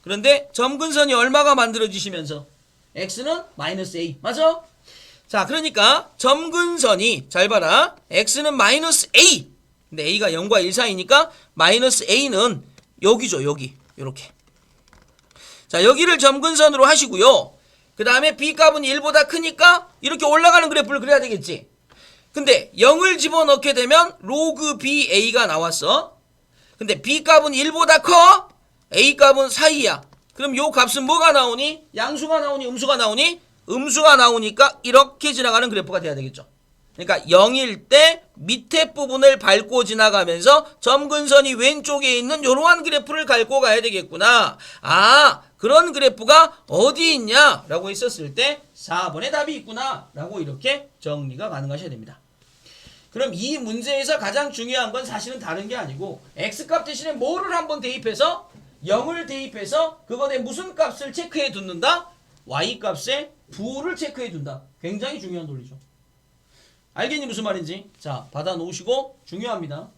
그런데 점근선이 얼마가 만들어지시면서 x는 마이너스 a. 맞아? 자, 그러니까 점근선이 잘 봐라. x는 마이너스 a. 근데 a가 0과 1 사이니까 마이너스 a는 여기죠. 여기. 요렇게. 자, 여기를 점근선으로 하시고요. 그 다음에 b값은 1보다 크니까 이렇게 올라가는 그래프를 그려야 되겠지. 근데 0을 집어넣게 되면 로그 ba가 나왔어. 근데 b값은 1보다 커. a값은 사이야. 그럼 요 값은 뭐가 나오니? 양수가 나오니 음수가 나오니? 음수가 나오니까 이렇게 지나가는 그래프가 돼야 되겠죠. 그러니까 0일 때 밑에 부분을 밟고 지나가면서 점근선이 왼쪽에 있는 이러한 그래프를 밟고 가야 되겠구나. 아, 그런 그래프가 어디 있냐? 라고 했었을 때 4번의 답이 있구나. 라고 이렇게 정리가 가능하셔야 됩니다. 그럼 이 문제에서 가장 중요한 건 사실은 다른 게 아니고 x값 대신에 뭐를 한번 대입해서 0을 대입해서 그거에 무슨 값을 체크해 둔다? y값의 부호를 체크해 둔다. 굉장히 중요한 논리죠. 알겠니 무슨 말인지? 자, 받아 놓으시고 중요합니다.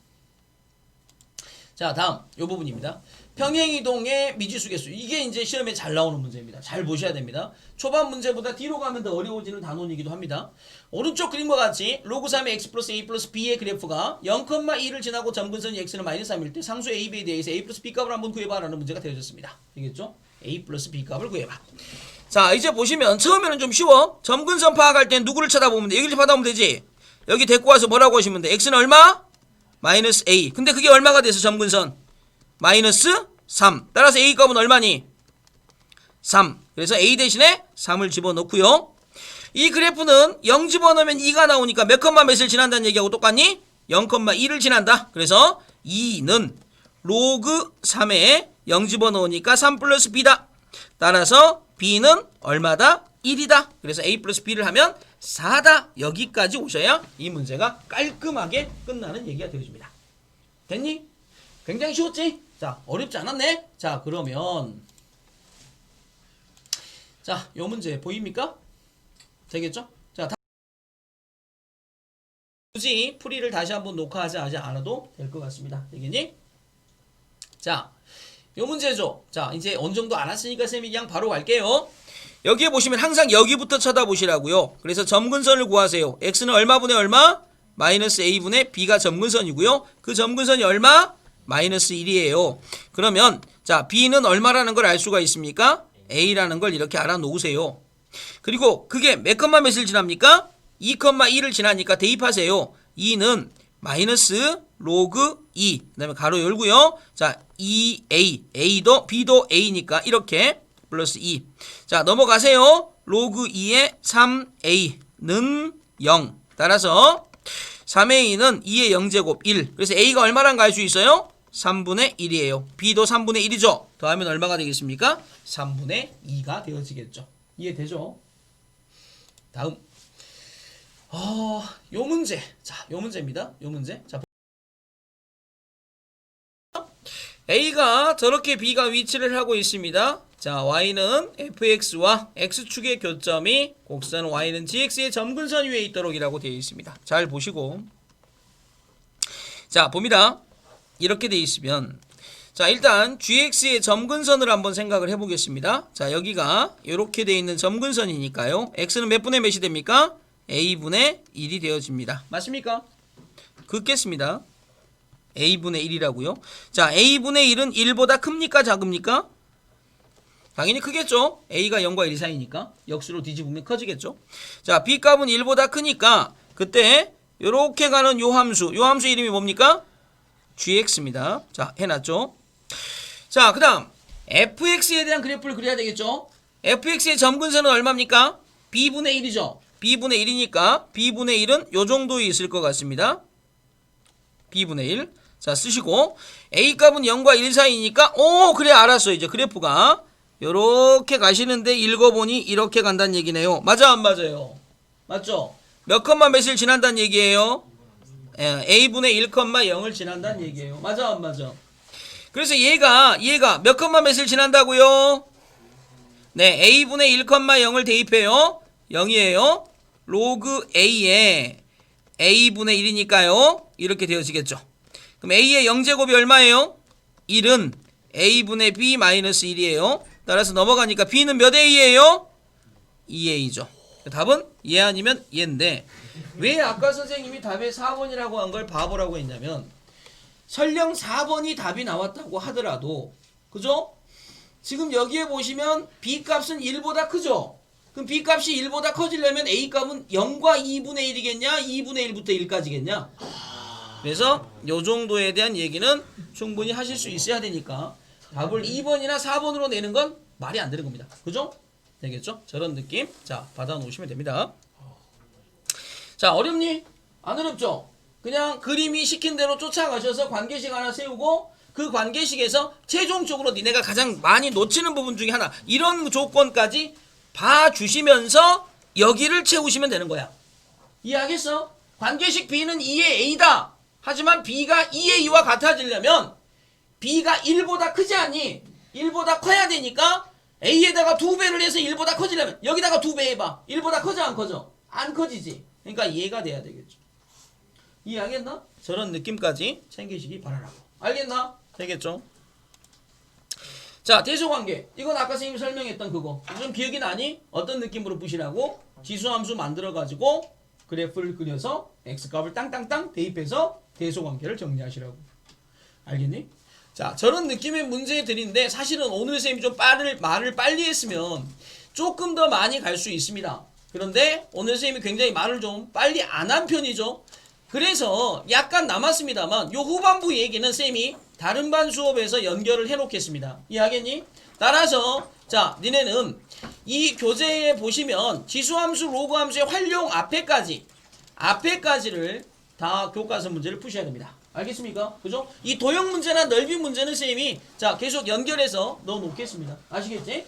자, 다음 요 부분입니다. 평행이동의 미지수 개수. 이게 이제 시험에 잘 나오는 문제입니다. 잘 보셔야 됩니다. 초반 문제보다 뒤로 가면 더 어려워지는 단원이기도 합니다. 오른쪽 그림과 같이 로그 3의 x 플러스 a 플러스 b의 그래프가 0,2를 지나고 점근선이 x는 마이너스 3일 때 상수 a, b에 대해서 a 플러스 b 값을 한번 구해봐라는 문제가 되어졌습니다. 되겠죠? a 플러스 b 값을 구해봐. 자, 이제 보시면 처음에는 좀 쉬워. 점근선 파악할 땐 누구를 쳐다보면 돼? 여기를 쳐다보면 되지. 여기 데리고 와서 뭐라고 하시면 돼? x는 얼마? 마이너스 a. 근데 그게 얼마가 돼서 점근선? 마이너스 3. 따라서 a 값은 얼마니? 3. 그래서 a 대신에 3을 집어넣고요. 이 그래프는 0 집어넣으면 2가 나오니까 몇 컴마 몇을 지난다는 얘기하고 똑같니? 0,2를 지난다. 그래서 2는 로그 3에 0 집어넣으니까 3 플러스 b다. 따라서 b는 얼마다? 1이다. 그래서 a 플러스 b를 하면 4다. 여기까지 오셔야 이 문제가 깔끔하게 끝나는 얘기가 되어집니다. 됐니? 굉장히 쉬웠지? 자, 어렵지 않았네? 자, 그러면 자, 요 문제 보입니까? 되겠죠? 자, 굳이 풀이를 다시 한번 녹화하지 않아도 될 것 같습니다. 되겠니? 자, 요 문제죠. 자, 이제 어느 정도 알았으니까 쌤이 그냥 바로 갈게요. 여기에 보시면 항상 여기부터 쳐다보시라고요. 그래서 점근선을 구하세요. x는 얼마분의 얼마? 마이너스 a분의 b가 점근선이고요. 그 점근선이 얼마? 마이너스 1이에요. 그러면 자, b는 얼마라는 걸 알 수가 있습니까? a라는 걸 이렇게 알아놓으세요. 그리고 그게 몇 컴마 몇을 지납니까? 2,2를 지나니까 대입하세요. 2는 마이너스 로그 2. 그 다음에 가로 열고요. 자, 2a. a도 b도 a니까 이렇게 플러스 2. 자, 넘어가세요. 로그 2의 3a는 0. 따라서 3a는 2의 0제곱 1. 그래서 a가 얼마란 거 알 수 있어요? 3분의 1이에요. b도 3분의 1이죠. 더하면 얼마가 되겠습니까? 3분의 2가 되어지겠죠. 이해되죠? 다음. 요 문제. 자, 요 문제입니다. 요 문제. 자, a가 저렇게 b가 위치를 하고 있습니다. 자, y는 fx와 x축의 교점이 곡선 y는 gx의 점근선 위에 있도록 이라고 되어 있습니다. 잘 보시고. 자, 봅니다. 이렇게 되어 있으면 자, 일단 gx의 점근선을 한번 생각을 해보겠습니다. 자, 여기가 이렇게 되어 있는 점근선이니까요. x는 몇 분의 몇이 됩니까? a분의 1이 되어집니다. 맞습니까? 긋겠습니다. a분의 1이라고요. 자, a분의 1은 1보다 큽니까? 작습니까? 당연히 크겠죠. a가 0과 1 사이니까 역수로 뒤집으면 커지겠죠. 자, b값은 1보다 크니까 그때 이렇게 가는 요 함수 이름이 뭡니까? gx입니다. 자, 해놨죠. 자, 그 다음 fx에 대한 그래프를 그려야 되겠죠. fx의 점근선은 얼마입니까? b분의 1이죠. b분의 1이니까 b분의 1은 요 정도에 있을 것 같습니다. b분의 1. 자, 쓰시고 a값은 0과 1 사이니까 그래 알았어. 이제 그래프가 요렇게 가시는데 읽어보니 이렇게 간다는 얘기네요. 맞아 안 맞아요? 맞죠? 몇 컴마 몇을 지난다는 얘기예요? a분의 1,0을 지난다는 얘기예요. 맞아 안 맞아? 그래서 얘가 몇 컴마 몇을 지난다고요? 네, a분의 1,0을 대입해요. 0이에요. 로그 a에 a분의 1이니까요. 이렇게 되어지겠죠. 그럼 a의 0제곱이 얼마예요? 1은 a분의 b 마이너스 1이에요. 따라서 넘어가니까 b는 몇 a예요? 2a죠. 답은 얘 아니면 얘인데 왜 아까 선생님이 답에 4번이라고 한 걸 바보라고 했냐면 설령 4번이 답이 나왔다고 하더라도 그죠? 지금 여기에 보시면 b값은 1보다 크죠? 그럼 b값이 1보다 커지려면 a값은 0과 2분의 1이겠냐? 2분의 1부터 1까지겠냐? 그래서 요 정도에 대한 얘기는 충분히 하실 수 있어야 되니까 답을 2번이나 4번으로 내는 건 말이 안 되는 겁니다. 그죠? 되겠죠? 저런 느낌. 자, 받아 놓으시면 됩니다. 자, 어렵니? 안 어렵죠? 그냥 그림이 시킨 대로 쫓아가셔서 관계식 하나 세우고 그 관계식에서 최종적으로 니네가 가장 많이 놓치는 부분 중에 하나 이런 조건까지 봐주시면서 여기를 채우시면 되는 거야. 이해하겠어? 관계식 B는 2의 A다. 하지만 B가 2A와 같아지려면 B가 1보다 크지 않니? 1보다 커야 되니까 A에다가 2배를 해서 1보다 커지려면 여기다가 2배 해봐. 1보다 커져 안 커져? 안 커지지. 그러니까 얘가 돼야 되겠죠. 이해하겠나? 저런 느낌까지 챙기시기 바라라고. 알겠나? 되겠죠? 자, 대소관계. 이건 아까 선생님이 설명했던 그거. 좀 기억이 나니? 어떤 느낌으로 푸시라고? 지수함수 만들어가지고 그래프를 그려서 x값을 땅땅땅 대입해서 대소관계를 정리하시라고. 알겠니? 자, 저런 느낌의 문제들인데 사실은 오늘 선생님이 좀 말을 빨리 했으면 조금 더 많이 갈 수 있습니다. 그런데 오늘 선생님이 굉장히 말을 좀 빨리 안 한 편이죠. 그래서 약간 남았습니다만 요 후반부 얘기는 쌤이 다른 반 수업에서 연결을 해 놓겠습니다. 이해하겠니? 따라서 자, 니네는 이 교재에 보시면 지수함수, 로그함수의 활용 앞에까지를 다 교과서 문제를 푸셔야 됩니다. 알겠습니까? 그죠? 이 도형 문제나 넓이 문제는 쌤이 자 계속 연결해서 넣어 놓겠습니다. 아시겠지?